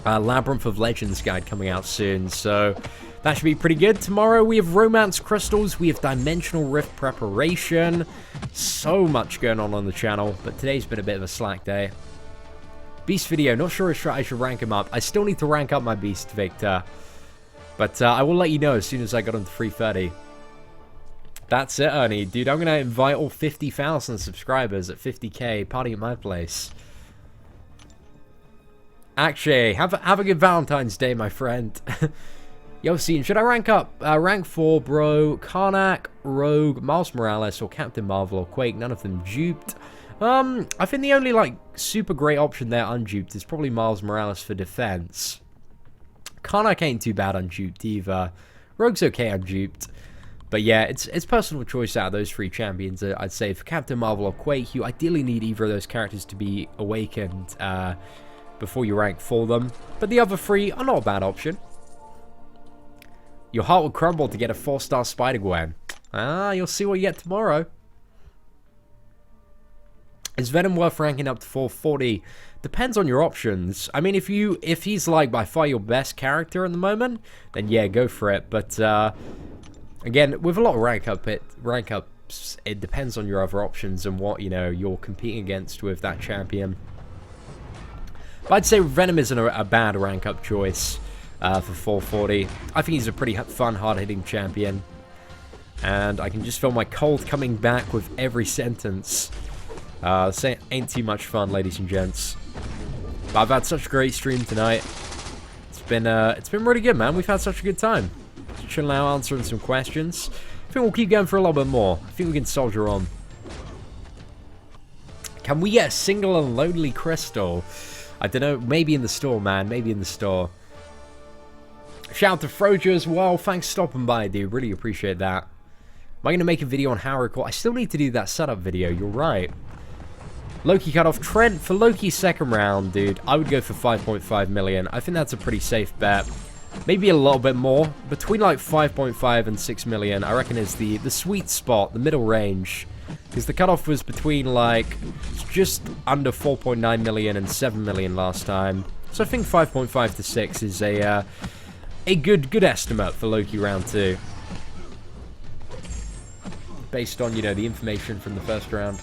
Labyrinth of Legends guide coming out soon, so that should be pretty good. Tomorrow we have Romance Crystals, we have Dimensional Rift preparation. So much going on the channel, but today's been a bit of a slack day. Beast video, not sure if I should rank him up. I still need to rank up my Beast, Victor. But I will let you know as soon as I got on to 330. That's it, Ernie. Dude, I'm going to invite all 50,000 subscribers at 50k, party at my place. Actually, have a good Valentine's Day, my friend. Yo, Seatin, should I rank up? Rank 4, bro. Karnak, Rogue, Miles Morales, or Captain Marvel, or Quake. None of them duped. I think the only, like, super great option there unduped is probably Miles Morales for defense. Karnak ain't too bad unduped either. Rogue's okay unduped. But yeah, it's personal choice out of those 3 champions. I'd say for Captain Marvel or Quake, you ideally need either of those characters to be awakened before you rank for them. But the other 3 are not a bad option. Your heart will crumble to get a 4-star Spider-Gwen. You'll see what you get tomorrow. Is Venom worth ranking up to 440? Depends on your options. I mean, if he's like by far your best character at the moment, then yeah, go for it. But again, with a lot of rank ups, it depends on your other options and what, you know, you're competing against with that champion. But I'd say Venom isn't a bad rank up choice for 440. I think he's a pretty fun, hard-hitting champion. And I can just feel my cold coming back with every sentence. This ain't too much fun, ladies and gents. But I've had such a great stream tonight. It's been really good, man. We've had such a good time. Just chilling out, answering some questions. I think we'll keep going for a little bit more. I think we can soldier on. Can we get a single and lonely Crystall? I don't know. Maybe in the store, man. Maybe in the store. Shout out to Frojo as well. Thanks for stopping by, dude. Really appreciate that. Am I going to make a video on how I record? I still need to do that setup video. You're right. Loki cutoff. Trent, for Loki's second round, dude, I would go for 5.5 million. I think that's a pretty safe bet. Maybe a little bit more. Between like 5.5 and 6 million, I reckon is the sweet spot, the middle range. Because the cutoff was between like just under 4.9 million and 7 million last time. So I think 5.5 to 6 is a a good estimate for Loki round 2. Based on, you know, the information from the first round.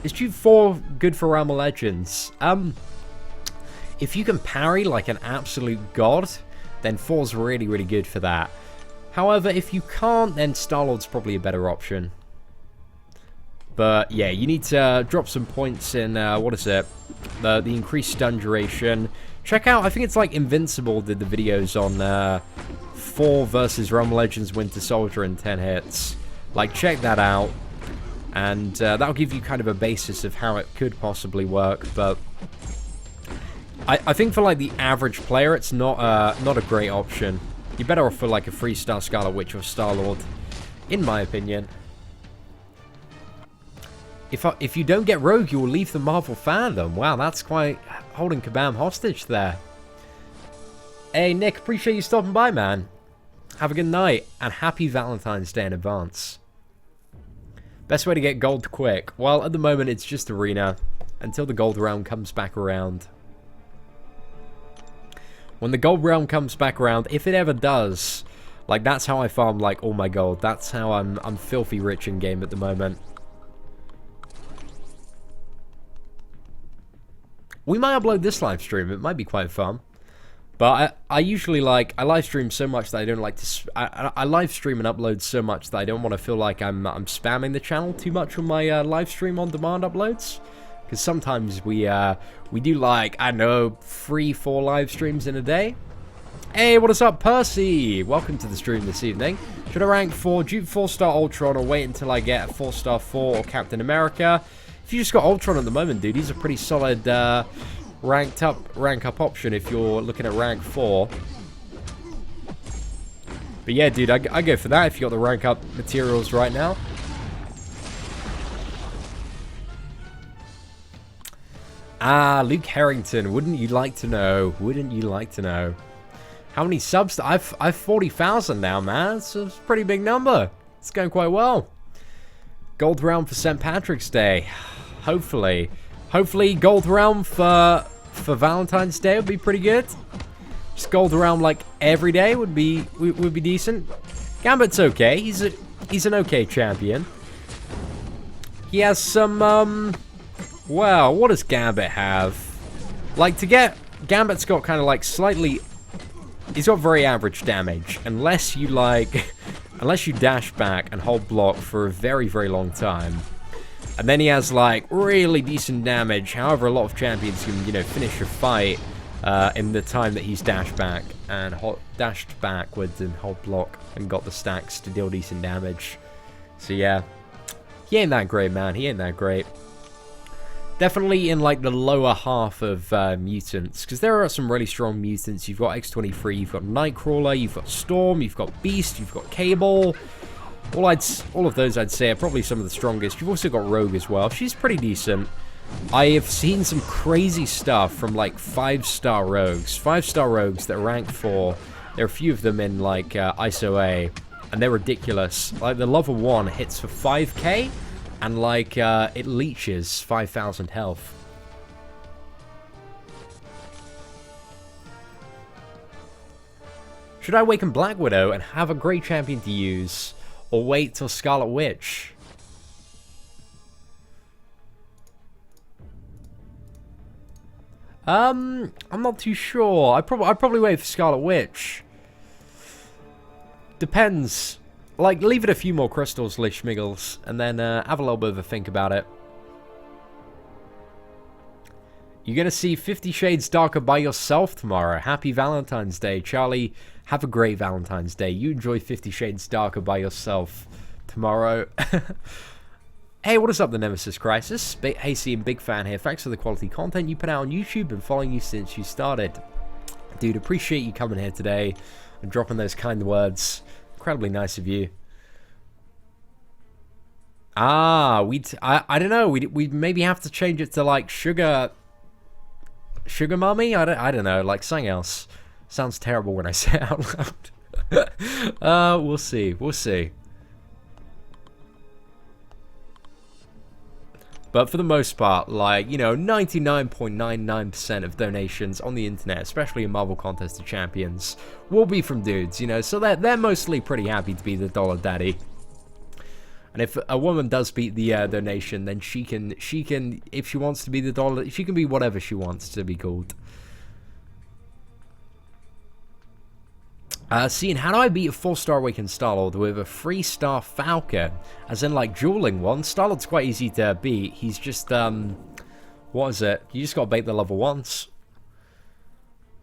Is Dupe 4 good for Realm of Legends? If you can parry like an absolute god, then 4's really, really good for that. However, if you can't, then Star-Lord's probably a better option. But yeah, you need to drop some points in, what is it? The increased stun duration. Check out, I think it's like Invincible did the videos on 4 versus Realm of Legends Winter Soldier in 10 hits. Like, check that out. And that'll give you kind of a basis of how it could possibly work. But I think for like the average player, it's not a great option. You're better off for like a 3-star Scarlet Witch or Star-Lord, in my opinion. If you don't get Rogue, you will leave the Marvel fandom. Wow, that's quite holding Kabam hostage there. Hey, Nick, appreciate you stopping by, man. Have a good night, and happy Valentine's Day in advance. Best way to get gold quick? Well, at the moment, it's just Arena, until the gold realm comes back around. When the gold realm comes back around, if it ever does, like, that's how I farm, like, all my gold. That's how I'm filthy rich in game at the moment. We might upload this live stream. It might be quite fun. But I usually like, I live stream so much that I don't like to, I live stream and upload so much that I don't want to feel like I'm spamming the channel too much on my live stream on demand uploads. Because sometimes we do like, I don't know, 3-4 live streams in a day. Hey, what is up, Percy? Welcome to the stream this evening. Should I rank 4, Dupe 4-star Ultron, or wait until I get a 4-star 4 or Captain America? If you just got Ultron at the moment, dude, he's a pretty solid rank up option if you're looking at rank 4. But yeah, dude, I go for that if you got the rank up materials right now. Ah, Luke Harrington, wouldn't you like to know? Wouldn't you like to know? How many subs? I've 40,000 now, man. It's a pretty big number. It's going quite well. Gold realm for St. Patrick's Day. Hopefully gold realm for Valentine's Day would be pretty good. Just gold realm like every day would be decent. Gambit's okay. He's an okay champion. He has some well, what does Gambit have? Like, to get Gambit's got kind of like slightly, he's got very average damage unless you like unless you dash back and hold block for a very, very long time. And then he has, like, really decent damage. However, a lot of champions can, you know, finish a fight in the time that he's dashed back and dashed backwards and hold block and got the stacks to deal decent damage. So, yeah. He ain't that great, man. He ain't that great. Definitely in, like, the lower half of mutants. Because there are some really strong mutants. You've got X-23, you've got Nightcrawler, you've got Storm, you've got Beast, you've got Cable. All of those, I'd say, are probably some of the strongest. You've also got Rogue as well. She's pretty decent. I have seen some crazy stuff from, like, 5-star Rogues. 5-star Rogues that rank 4. There are a few of them in, like, ISO A. And they're ridiculous. Like, the level 1 hits for 5k. And, like, it leeches 5,000 health. Should I awaken Black Widow and have a great champion to use? Or wait till Scarlet Witch? I'm not too sure. I'd probably wait for Scarlet Witch. Depends. Like, leave it a few more crystals, Lishmiggles, and then have a little bit of a think about it. You're gonna see 50 Shades Darker by yourself tomorrow. Happy Valentine's Day, Charlie. Have a great Valentine's Day. You enjoy 50 Shades Darker by yourself tomorrow. Hey, what is up, the Nemesis Crisis? Hasty and big fan here. Thanks for the quality content you put out on YouTube. Been following you since you started. Dude, appreciate you coming here today and dropping those kind words. Incredibly nice of you. Ah, I don't know. We maybe have to change it to like sugar mummy. I don't know, like something else. Sounds terrible when I say it out loud. We'll see. We'll see. But for the most part, like, you know, 99.99% of donations on the internet, especially in Marvel Contest of Champions, will be from dudes, you know, so they're mostly pretty happy to be the dollar daddy. And if a woman does beat the donation, then she can, if she wants to be the dollar, she can be whatever she wants to be called. Seeing, how do I beat a 4-star awakened Star-Lord with a 3-star Falcon? As in, like, dueling one? Star-Lord's quite easy to beat. He's just, what is it? You just gotta bait the level once.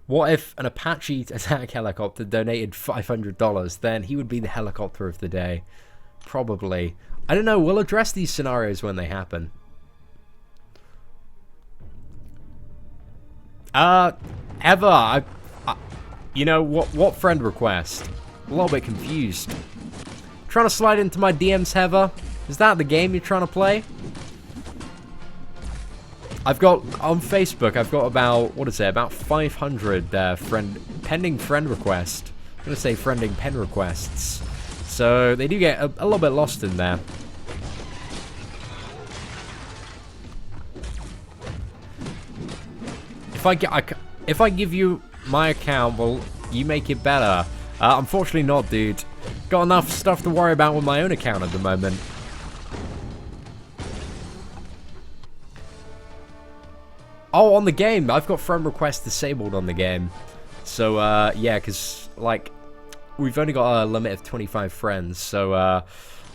What if an Apache attack helicopter donated $500? Then he would be the helicopter of the day. Probably. I don't know, we'll address these scenarios when they happen. Ever, you know, what friend request? A little bit confused. Trying to slide into my DMs, Heather? Is that the game you're trying to play? I've got, on Facebook, I've got about, what is it, about 500 pending friend requests. I'm going to say friending pen requests. So, they do get a little bit lost in there. If I give you my account, well, you make it better. Unfortunately not, dude. Got enough stuff to worry about with my own account at the moment. Oh, on the game. I've got friend requests disabled on the game. So, yeah, because, like, we've only got a limit of 25 friends. So,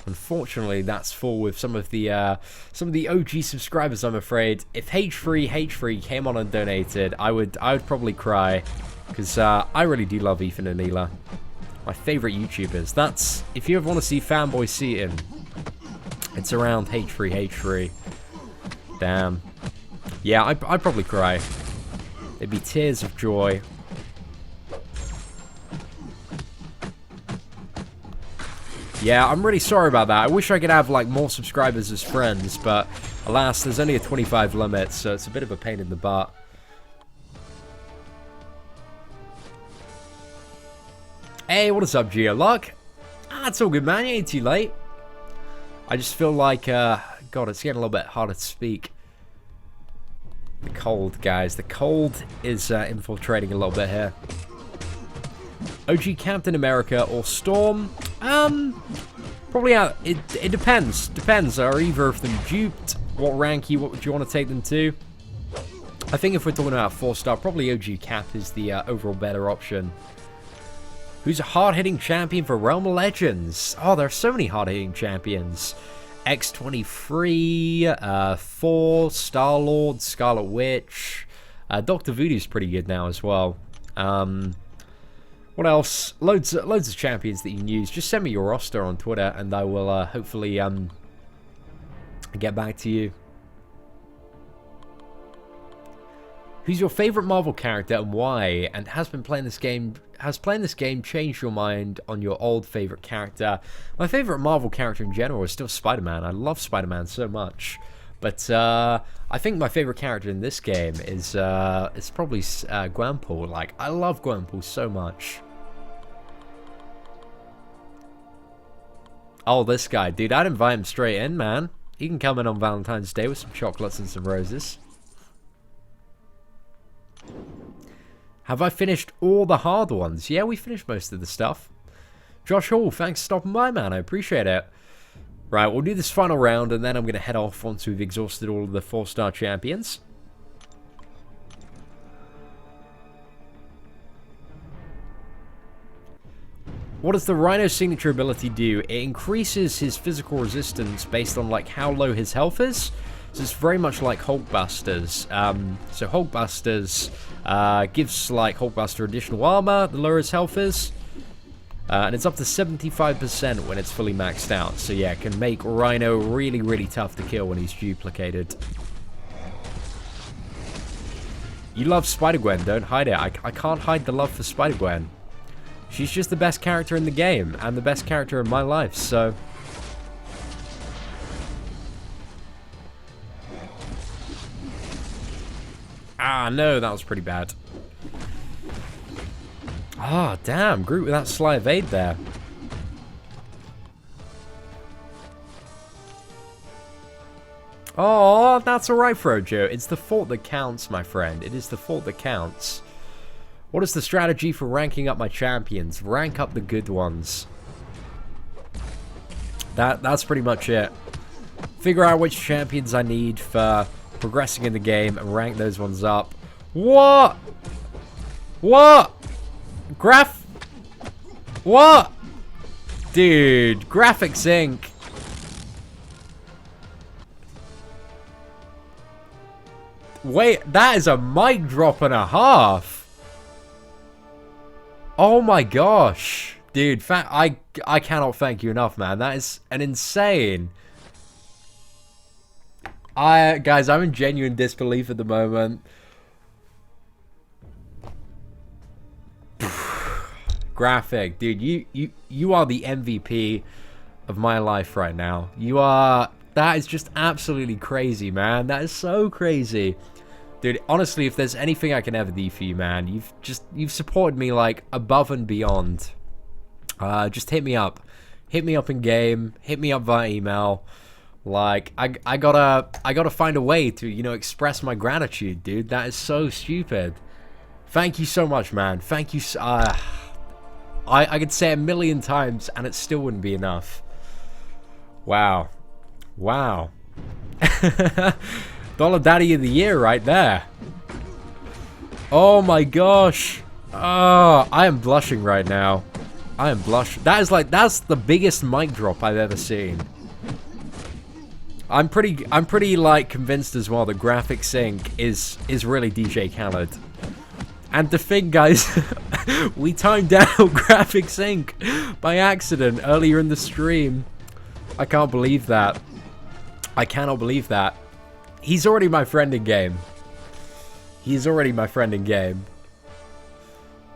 unfortunately, that's full with some of the OG subscribers, I'm afraid. If H3 came on and donated, I would probably cry. Because I really do love Ethan and Neela. My favorite YouTubers. That's, if you ever want to see Fanboy Seatin, it's around H3. Damn. Yeah, I'd probably cry. It'd be tears of joy. Yeah, I'm really sorry about that. I wish I could have, like, more subscribers as friends, but alas, there's only a 25 limit, so it's a bit of a pain in the butt. Hey, what is up, Geoluck? It's all good, man. You ain't too late. I just feel like, God, it's getting a little bit harder to speak. The cold, guys. The cold is infiltrating a little bit here. OG Captain America or Storm? Probably it depends. Depends. Are either of them duped? What rank would you want to take them to? I think if we're talking about 4-star, probably OG Cap is the overall better option. Who's a hard-hitting champion for Realm Legends? Oh, there are so many hard-hitting champions. X23, 4, Star-Lord, Scarlet Witch. Dr. Voodoo's pretty good now as well. What else? Loads of champions that you can use. Just send me your roster on Twitter, and I will hopefully get back to you. Who's your favorite Marvel character and why? And has playing this game changed your mind on your old favorite character? My favorite Marvel character in general is still Spider-Man. I love Spider-Man so much. But I think my favorite character in this game is it's probably Gwenpool. Like, I love Gwenpool so much. Oh, this guy. Dude, I'd invite him straight in, man. He can come in on Valentine's Day with some chocolates and some roses. Have I finished all the hard ones? Yeah, we finished most of the stuff. Josh Hall, thanks for stopping by, man. I appreciate it. Right, we'll do this final round, and then I'm going to head off once we've exhausted all of the 4-star champions. What does the Rhino signature ability do? It increases his physical resistance based on, like, how low his health is. So it's very much like Hulkbuster's. So Hulkbuster's gives, like, Hulkbuster additional armor the lower his health is. And it's up to 75% when it's fully maxed out. So yeah, it can make Rhino really, really tough to kill when he's duplicated. You love Spider-Gwen, don't hide it. I can't hide the love for Spider-Gwen. She's just the best character in the game, and the best character in my life, so... Ah, no, that was pretty bad. Ah, damn, Groot with that sly evade there. Oh, that's alright, Frojo. It's the thought that counts, my friend. It is the thought that counts. What is the strategy for ranking up my champions? Rank up the good ones. That's pretty much it. Figure out which champions I need for progressing in the game and rank those ones up. What? What? What? Dude, Graphic Sync. Wait, that is a mic drop and a half. Oh my gosh. Dude, I cannot thank you enough, man. That is an insane. Guys, I'm in genuine disbelief at the moment. Graphic, dude, you are the MVP of my life right now. You are. That is just absolutely crazy, man. That is so crazy. Dude, honestly, if there's anything I can ever do for you, man, you've supported me like above and beyond. Just hit me up. Hit me up in game. Hit me up via email. Like, I gotta find a way to, you know, express my gratitude, dude. That is so stupid. Thank you so much, man. Thank you. I could say it a million times and it still wouldn't be enough. Wow. Wow. Dollar Daddy of the Year right there. Oh my gosh. Oh, I am blushing right now. I am blushing. That's the biggest mic drop I've ever seen. I'm pretty like convinced as well that Graphic Sync is really DJ Khaled. And the thing, guys, we timed out Graphic Sync by accident earlier in the stream. I can't believe that. I cannot believe that. He's already my friend in game. He's already my friend in game.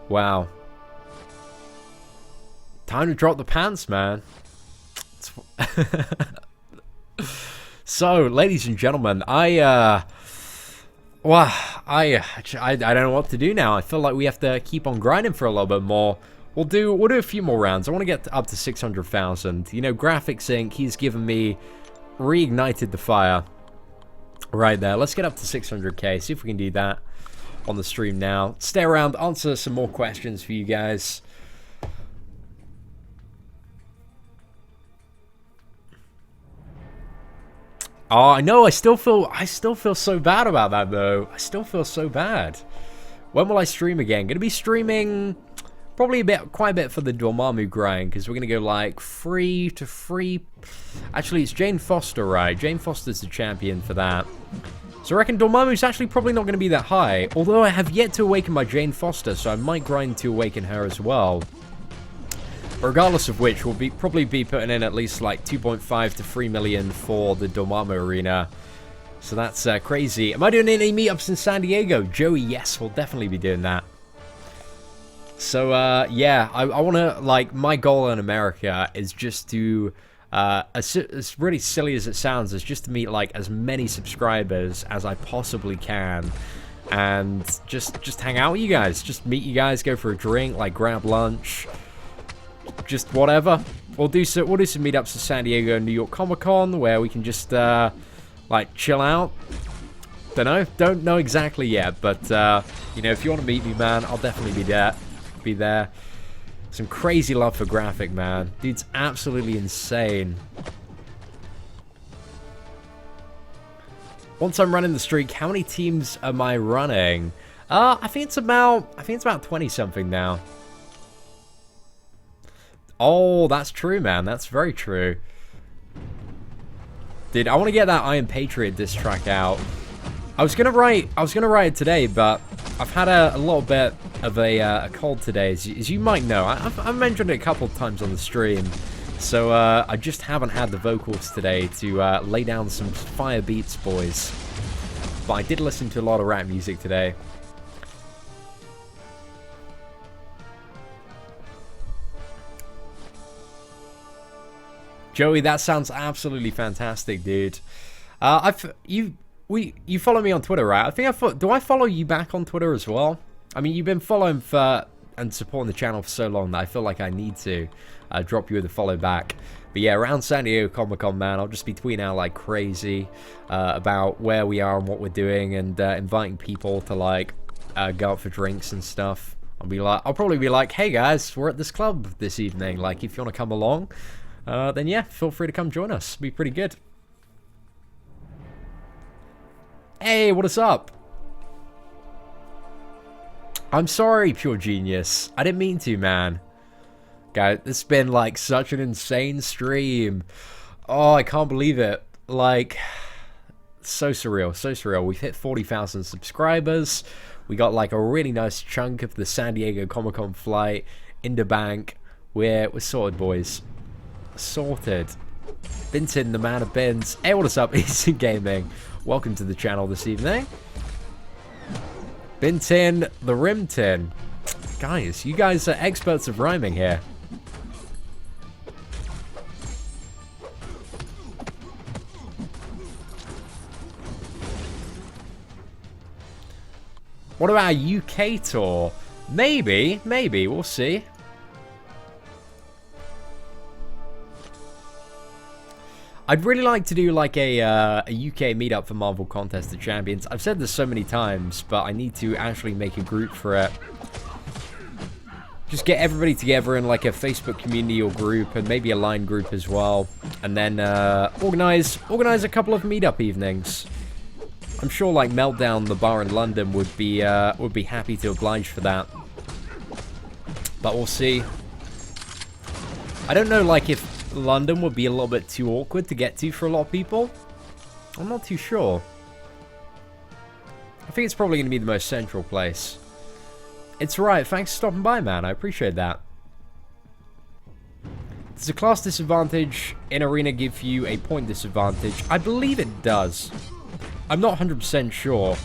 Wow. Time to drop the pants, man. So, ladies and gentlemen, I don't know what to do now. I feel like we have to keep on grinding for a little bit more. We'll do a few more rounds. I want to get up to 600,000. You know, Graphic Sync, he's given me, reignited the fire right there. Let's get up to 600k. See if we can do that on the stream now. Stay around, answer some more questions for you guys. Oh, I know. I still feel so bad about that though. I still feel so bad. When will I stream again? Gonna be streaming probably quite a bit for the Dormammu grind, because we're gonna go like free to free. Actually, it's Jane Foster, right? Jane Foster's the champion for that. So I reckon Dormammu's actually probably not gonna be that high. Although I have yet to awaken my Jane Foster, so I might grind to awaken her as well. Regardless of which, we'll probably be putting in at least like 2.5 to 3 million for the Dormammu arena. So that's crazy. Am I doing any meetups in San Diego? Joey, yes, we'll definitely be doing that. So, yeah, I want to, like, my goal in America is just to, as really silly as it sounds, is just to meet, like, as many subscribers as I possibly can. And just hang out with you guys. Just meet you guys, go for a drink, like, grab lunch. Just whatever. We'll do some meetups in San Diego and New York Comic Con where we can just like chill out. Don't know exactly yet, but you know, if you want to meet me, man, I'll definitely be there. Some crazy love for Graphic, man. Dude's absolutely insane. Once I'm running the streak, how many teams am I running? I think it's about 20 something now. Oh, that's true, man. That's very true. Dude, I want to get that Iron Patriot diss track out. I was gonna write it today, but I've had a little bit of a cold today, as you might know. I've mentioned it a couple of times on the stream, so I just haven't had the vocals today to lay down some fire beats, boys. But I did listen to a lot of rap music today. Joey, that sounds absolutely fantastic, dude. You follow me on Twitter, right? I think do I follow you back on Twitter as well? I mean, you've been following and supporting the channel for so long that I feel like I need to drop you the follow back. But yeah, around San Diego Comic-Con, man, I'll just be tweeting out like crazy about where we are and what we're doing, and inviting people to like go out for drinks and stuff. I'll probably be like, hey guys, we're at this club this evening. Like, if you want to come along, then yeah, feel free to come join us. It'll be pretty good. Hey, what is up? I'm sorry, Pure Genius. I didn't mean to, man. Guys, it's been like such an insane stream. Oh, I can't believe it. Like, so surreal, so surreal. We've hit 40,000 subscribers. We got like a really nice chunk of the San Diego Comic-Con flight in the bank. We're sorted, boys. Sorted. Binton, the man of bins. Hey, what is up? Easy Gaming. Welcome to the channel this evening. Binton, the Rimtin. Guys, you guys are experts of rhyming here. What about a UK tour? Maybe, we'll see. I'd really like to do like a UK meetup for Marvel Contest of Champions. I've said this so many times, but I need to actually make a group for it. Just get everybody together in like a Facebook community or group, and maybe a line group as well, and then organize a couple of meetup evenings. I'm sure like Meltdown, the bar in London, would be happy to oblige for that. But we'll see. I don't know like if London would be a little bit too awkward to get to for a lot of people. I'm not too sure. I think it's probably going to be the most central place. It's right. Thanks for stopping by, man. I appreciate that. Does a class disadvantage in Arena give you a point disadvantage? I believe it does. I'm not 100% sure.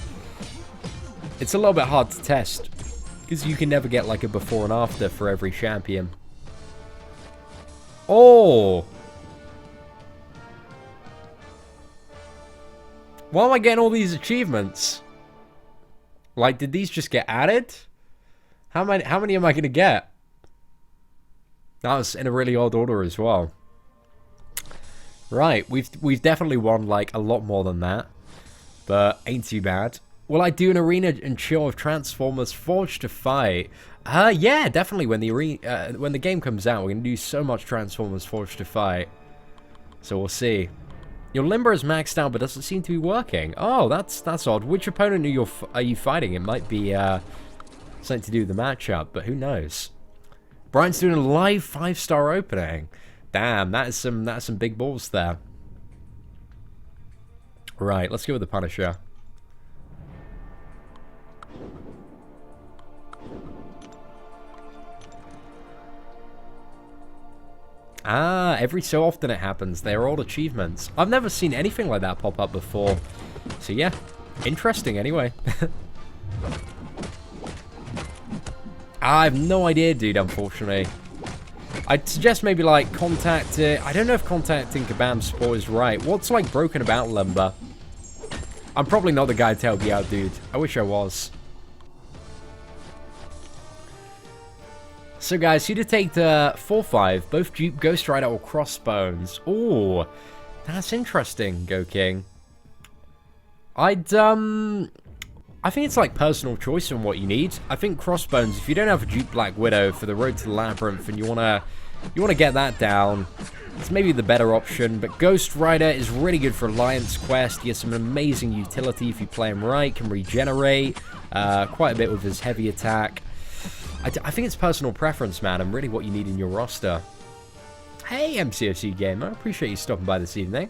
It's a little bit hard to test, because you can never get like a before and after for every champion. Oh! Why am I getting all these achievements? Like, did these just get added? How many am I going to get? That was in a really odd order as well. Right, we've definitely won like a lot more than that. But ain't too bad. Will I do an arena and chill of Transformers Forged to Fight? Yeah, definitely. When the game comes out, we're gonna do so much Transformers Forged to Fight. So we'll see. Your limber is maxed out, but doesn't seem to be working. Oh, that's odd. Which opponent are you fighting? It might be something to do with the matchup, but who knows? Brian's doing a live 5-star opening. Damn, that's some big balls there. Right, let's go with the Punisher. Ah, every so often it happens. They're all achievements. I've never seen anything like that pop up before. So yeah, interesting anyway. I have no idea, dude, unfortunately. I'd suggest maybe like contact... I don't know if contacting Kabam Sport is right. What's like broken about Limber? I'm probably not the guy to help you out, dude. I wish I was. So guys, who'd have taken 4-5? Both Dupe, Ghost Rider, or Crossbones? Oh, that's interesting, Go King. I think it's like personal choice on what you need. I think Crossbones, if you don't have a Dupe Black Widow for the Road to the Labyrinth and you wanna get that down, it's maybe the better option. But Ghost Rider is really good for Alliance Quest. He has some amazing utility if you play him right. Can regenerate quite a bit with his heavy attack. I think it's personal preference, man, and really what you need in your roster. Hey, MCOC Gamer, I appreciate you stopping by this evening.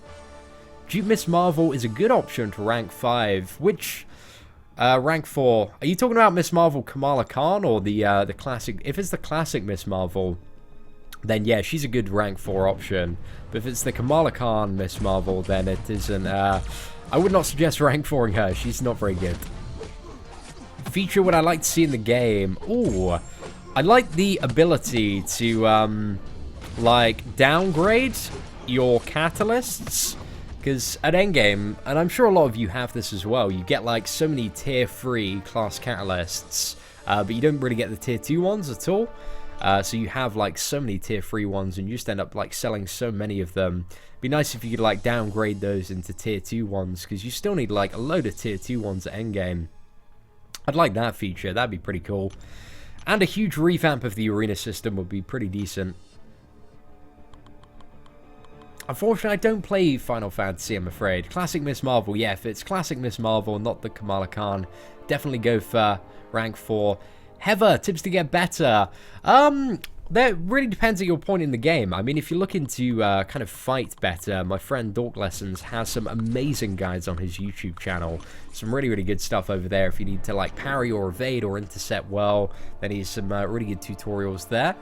Dupe Miss Marvel is a good option to rank 5. Which rank 4? Are you talking about Miss Marvel Kamala Khan or the classic? If it's the classic Miss Marvel, then yeah, she's a good rank 4 option. But if it's the Kamala Khan Miss Marvel, then it isn't. I would not suggest rank 4ing her. She's not very good. Feature what I like to see in the game. Ooh, I like the ability to like downgrade your catalysts, because at endgame, and I'm sure a lot of you have this as well, you get like so many tier 3 class catalysts, but you don't really get the tier 2 ones at all. So you have like so many tier 3 ones and you just end up like selling so many of them. It'd be nice if you could like downgrade those into tier 2 ones, because you still need like a load of tier 2 ones at endgame. I'd like that feature, that'd be pretty cool. And a huge revamp of the arena system would be pretty decent. Unfortunately, I don't play Final Fantasy, I'm afraid. Classic Miss Marvel, yeah, if it's Classic Miss Marvel, not the Kamala Khan, definitely go for rank 4. Heather, tips to get better. That really depends at your point in the game. I mean, if you're looking to kind of fight better, my friend Dork Lessons has some amazing guides on his YouTube channel. Some really, really good stuff over there. If you need to like parry or evade or intercept well, then he's some really good tutorials there.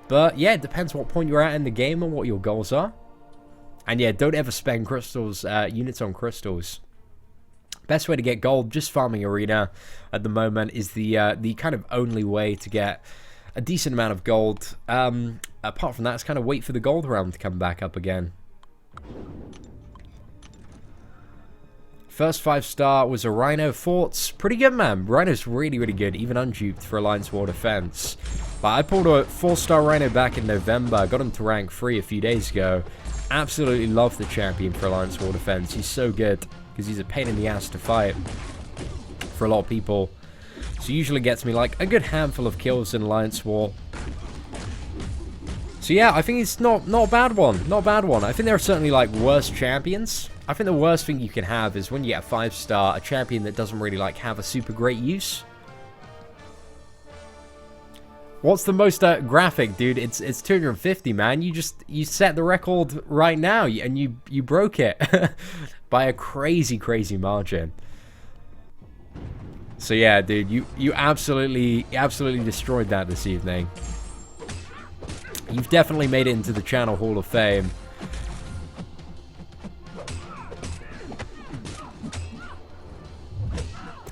But yeah, it depends what point you're at in the game and what your goals are. And yeah, don't ever spend crystals, units on crystals. Best way to get gold, just farming arena at the moment, is the kind of only way to get a decent amount of gold. Apart from that, it's kind of wait for the gold realm to come back up again. First 5-star was a Rhino Forts. Pretty good, man. Rhino's really, really good, even unduped for Alliance War Defense. But I pulled a 4-star Rhino back in November, got him to rank 3 a few days ago. Absolutely love the champion for Alliance War Defense. He's so good, because he's a pain in the ass to fight for a lot of people. So usually gets me like a good handful of kills in Alliance War. So yeah, I think it's not a bad one. Not a bad one. I think there are certainly like worse champions. I think the worst thing you can have is when you get a 5-star, a champion that doesn't really like have a super great use. What's the most graphic, dude? It's 250, man. You set the record right now, and you broke it by a crazy margin. So yeah, dude, you absolutely destroyed that this evening. You've definitely made it into the channel Hall of Fame.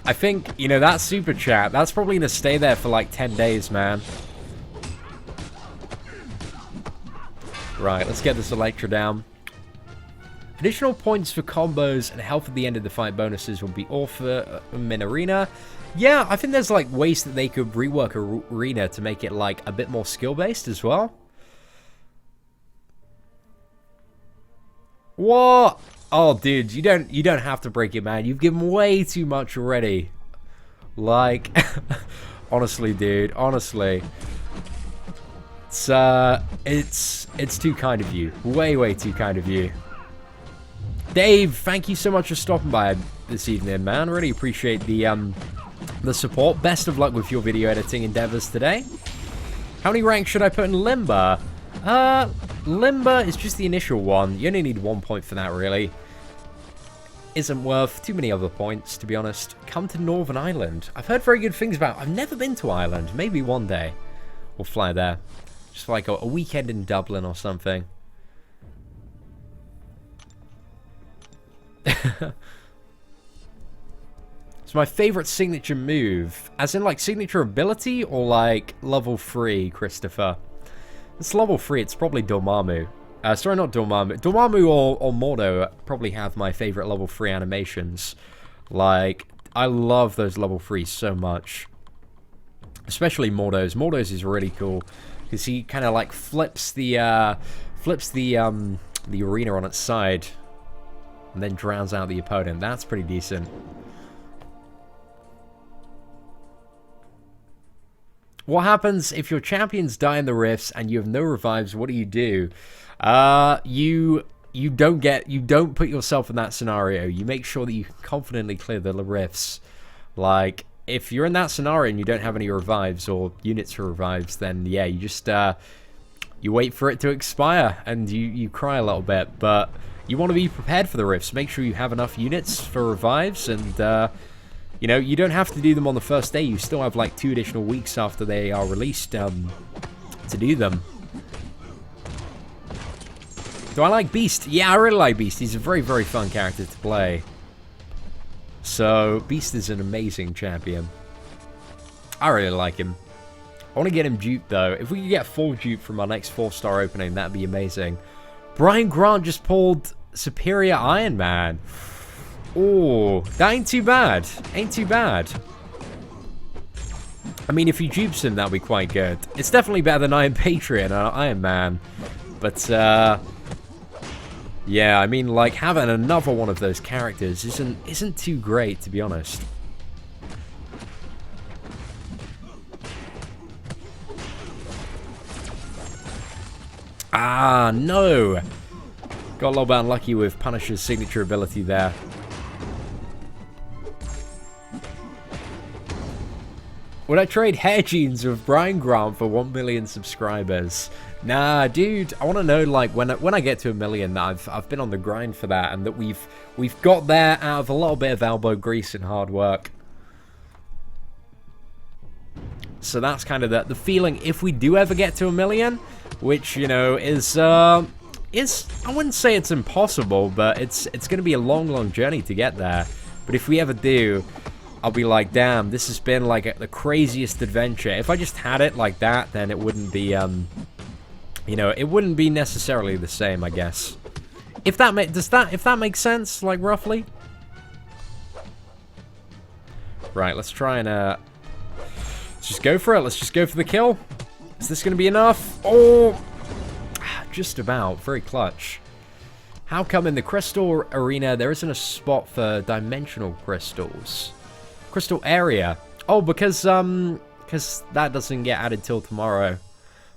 I think, you know, that super chat, that's probably going to stay there for like 10 days, man. Right, let's get this Electra down. Additional points for combos and health at the end of the fight bonuses will be all for in arena. Yeah, I think there's like ways that they could rework arena to make it like a bit more skill-based as well. What? Oh, dude, you don't have to break it, man. You've given way too much already. Like, honestly, dude, honestly. It's too kind of you. Way too kind of you. Dave, thank you so much for stopping by this evening, man. Really appreciate the support. Best of luck with your video editing endeavors today. How many ranks should I put in Limber? Limber is just the initial one. You only need 1 point for that, really. Isn't worth too many other points, to be honest. Come to Northern Ireland. I've heard very good things about it. I've never been to Ireland. Maybe one day we'll fly there. Just like a weekend in Dublin or something. It's my favorite signature move. As in like signature ability or like level 3, Christopher? It's level 3, it's probably Dormammu. Sorry, not Dormammu. Dormammu or Mordo probably have my favorite level 3 animations. Like, I love those level 3s so much. Especially Mordo's. Mordo's is really cool. Because he kind of like flips the arena on its side. And then drowns out the opponent. That's pretty decent. What happens if your champions die in the rifts and you have no revives? What do? You don't put yourself in that scenario. You make sure that you can confidently clear the rifts. Like, if you're in that scenario and you don't have any revives or units for revives, then yeah, you just you wait for it to expire and you cry a little bit. But you want to be prepared for the rifts. Make sure you have enough units for revives, and you know, you don't have to do them on the first day. You still have like 2 additional weeks after they are released to do them. Do I like Beast? Yeah, I really like Beast. He's a very fun character to play. So, Beast is an amazing champion. I really like him. I want to get him duped, though. If we could get full dupe from our next 4-star opening, that'd be amazing. Brian Grant just pulled Superior Iron Man. Oh, that ain't too bad. Ain't too bad. I mean, if he dupes him, that'll be quite good. It's definitely better than Iron Patriot and Iron Man. But, yeah, I mean, like, having another one of those characters isn't too great, to be honest. Ah, no! Got a little bit unlucky with Punisher's signature ability there. Would I trade hair jeans with Brian Grant for 1 million subscribers? Nah, dude. I want to know, like, when I get to 1 million, that I've been on the grind for that, and that we've got there out of a little bit of elbow grease and hard work. So that's kind of the feeling if we do ever get to 1 million, which, you know, is I wouldn't say it's impossible, but it's going to be a long journey to get there. But if we ever do, I'll be like, damn, this has been like the craziest adventure. If I just had it like that, then it wouldn't be, you know, it wouldn't be necessarily the same, I guess. If that makes sense, like, roughly. Right, let's try and, let's just go for it. Let's just go for the kill. Is this going to be enough? Oh, just about. Very clutch. How come in the Crystall arena there isn't a spot for dimensional crystals? Crystall area. Oh, because that doesn't get added till tomorrow.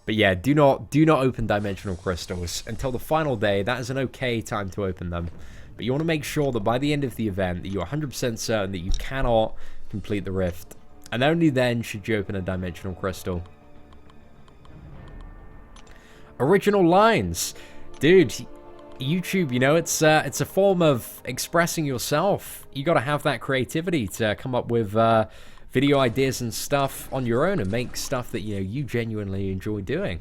But yeah, do not open dimensional crystals until the final day. That is an okay time to open them. But you want to make sure that by the end of the event that you're 100% certain that you cannot complete the rift. And only then should you open a dimensional crystal. Original lines. Dude, YouTube, you know, it's a form of expressing yourself. You got to have that creativity to come up with video ideas and stuff on your own and make stuff that, you know, you genuinely enjoy doing.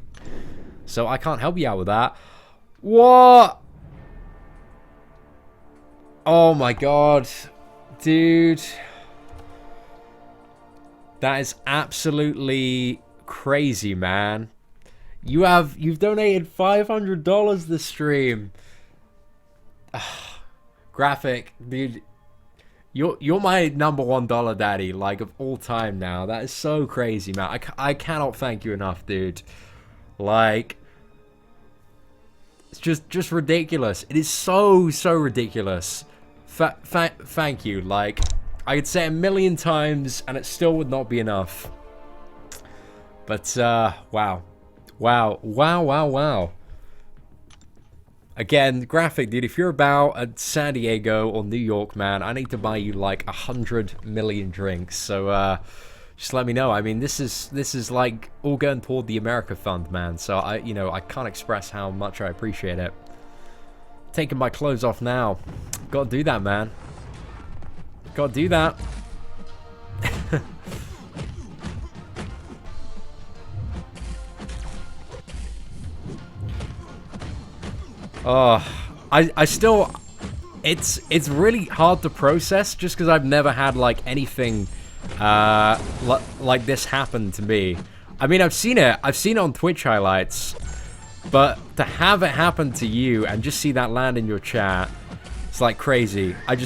So I can't help you out with that. What? Oh my god, dude, that is absolutely crazy, man. You've donated $500 this stream. Graphic, dude. You're my #1 dollar daddy, like, of all time now. That is so crazy, man. I cannot thank you enough, dude. Like, it's just ridiculous. It is so ridiculous. Thank you. Like, I could say it 1,000,000 times and it still would not be enough. But wow. Again, Graphic, dude, if you're about at San Diego or New York, man, I need to buy you like 100 million drinks. So just let me know. I mean, this is like all going toward the America Fund, man. So I can't express how much I appreciate it. Taking my clothes off now. Gotta do that, man. Gotta do that. Oh, I still, it's really hard to process just because I've never had like anything like this happen to me. I mean, I've seen it on Twitch highlights, but to have it happen to you and just see that land in your chat, it's like crazy. I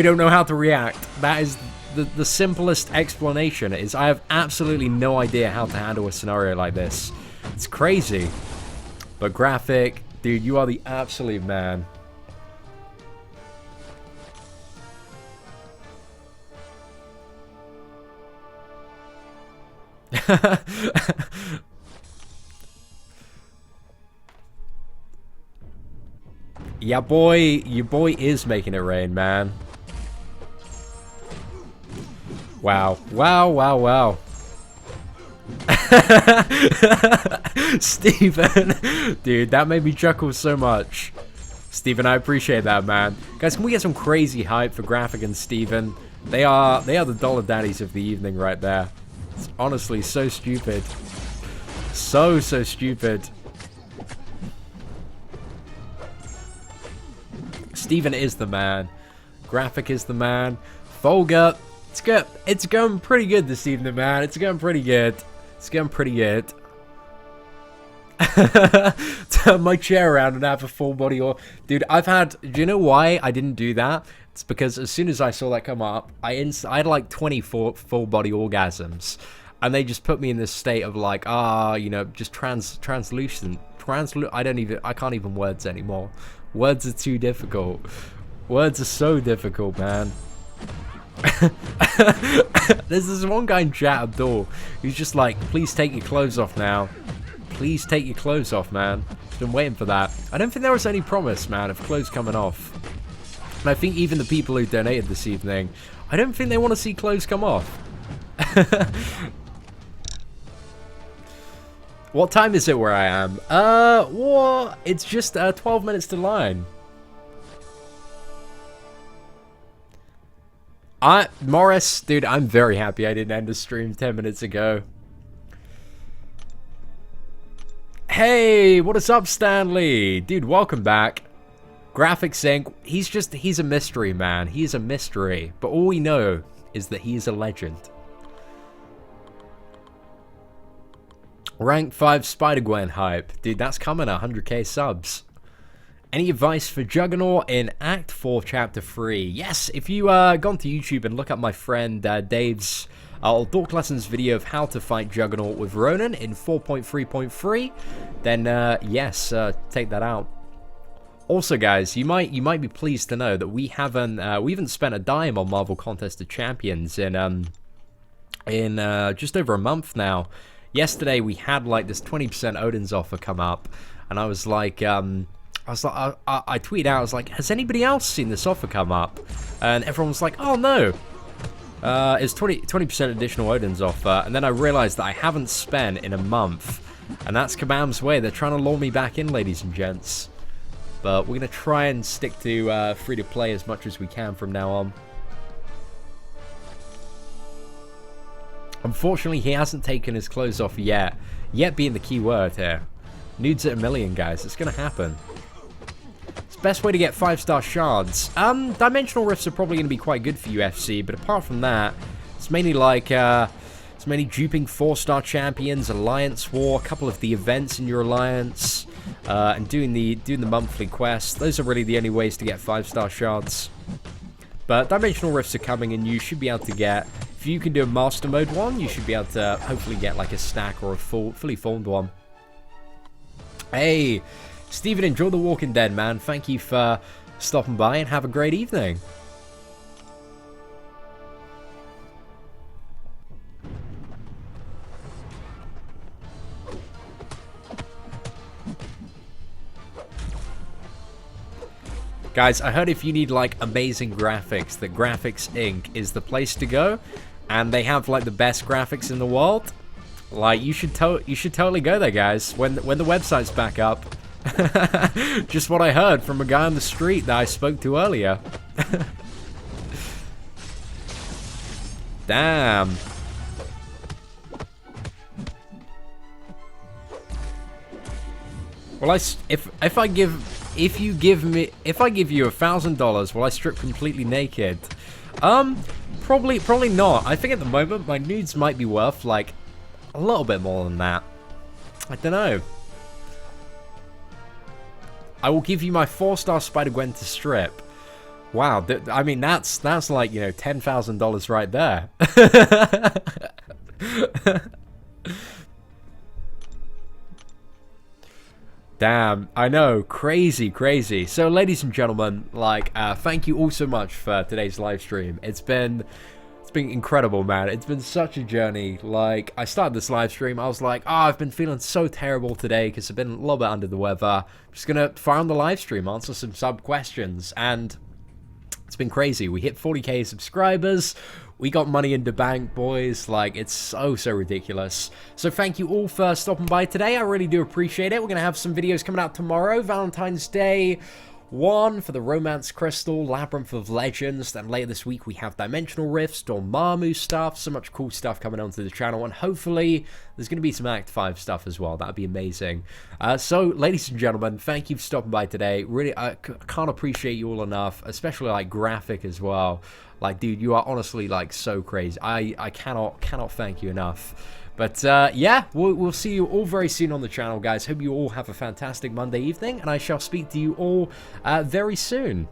don't know how to react. That is the simplest explanation. Is I have absolutely no idea how to handle a scenario like this. It's crazy. But Graphic, dude, you are the absolute man. Yeah, boy, your boy is making it rain, man. Wow. Steven, dude, that made me chuckle so much. Steven, I appreciate that, man. Guys, can we get some crazy hype for Graphic and Steven? They are the dollar daddies of the evening right there. It's honestly so stupid. So stupid. Steven is the man. Graphic is the man. Folga, it's going pretty good this evening, man. It's going pretty good. Turn my chair around and have a full body or... Dude, do you know why I didn't do that? It's because as soon as I saw that come up, I had like 20 full body orgasms, and they just put me in this state of like, you know, just translucent. I can't even words anymore. Words are too difficult. Words are so difficult, man. There's this one guy in chat, Abdul, who's just like, please take your clothes off now. Please take your clothes off, man. Been waiting for that. I don't think there was any promise, man, of clothes coming off. And I think even the people who donated this evening, I don't think they want to see clothes come off. What time is it where I am? What? It's just 12 minutes to 9. Morris, dude, I'm very happy I didn't end the stream 10 minutes ago. Hey, what is up, Stanley? Dude, welcome back. Graphics Inc. He's a mystery, man. He's a mystery. But all we know is that he's a legend. Rank 5 Spider-Gwen hype. Dude, that's coming at 100k subs. Any advice for Juggernaut in Act 4, Chapter 3? Yes, if you gone to YouTube and look up my friend Dave's Dork Lessons video of how to fight Juggernaut with Ronan in 4.3.3, then yes, take that out. Also, guys, you might be pleased to know that we haven't spent a dime on Marvel Contest of Champions in just over a month now. Yesterday we had like this 20% Odin's offer come up, and I was like, I tweeted out, I was like, has anybody else seen this offer come up? And everyone was like, oh no, it's 20% additional Odin's offer. And then I realized that I haven't spent in a month, and that's Kabam's way. They're trying to lure me back in, ladies and gents. But we're gonna try and stick to free to play as much as we can from now on. Unfortunately, he hasn't taken his clothes off yet. Yet being the key word here. Nudes at 1 million, guys. It's gonna happen. It's the best way to get 5-star shards. Dimensional rifts are probably gonna be quite good for UFC, but apart from that, it's mainly like it's mainly duping 4-star champions, Alliance War, a couple of the events in your alliance, and doing the monthly quests. Those are really the only ways to get 5-star shards. But dimensional rifts are coming, and you should be able to get, if you can do a master mode one, you should be able to hopefully get like a stack or a fully formed one. Hey, Steven, enjoy The Walking Dead, man. Thank you for stopping by, and have a great evening. Guys, I heard if you need like amazing graphics, that Graphics Inc. is the place to go, and they have like the best graphics in the world. Like you should totally go there, guys. When the website's back up. Just what I heard from a guy on the street that I spoke to earlier. Damn. Well, if I give you $1,000, will I strip completely naked? Probably not. I think at the moment my nudes might be worth like a little bit more than that. I don't know. I will give you my 4-star Spider-Gwen to strip. Wow, I mean that's like, you know, $10,000 right there. Damn, I know, crazy. So, ladies and gentlemen, like, thank you all so much for today's live stream. It's been incredible, man. It's been such a journey. Like, I started this live stream, I was like, oh, I've been feeling so terrible today because I've been a little bit under the weather. I'm just gonna fire on the live stream, answer some sub questions, and it's been crazy. We hit 40k subscribers. We got money in the bank, boys. Like, it's so ridiculous. So thank you all for stopping by today. I really do appreciate it. We're going to have some videos coming out tomorrow. Valentine's Day 1 for the Romance Crystal, Labyrinth of Legends. Then later this week we have Dimensional Rifts, Dormammu stuff. So much cool stuff coming onto the channel. And hopefully there's going to be some Act 5 stuff as well. That would be amazing. So, ladies and gentlemen, thank you for stopping by today. Really, I can't appreciate you all enough. Especially, like, Graphic as well. Like, dude, you are honestly, like, so crazy. I cannot thank you enough. But, yeah, we'll see you all very soon on the channel, guys. Hope you all have a fantastic Monday evening, and I shall speak to you all very soon.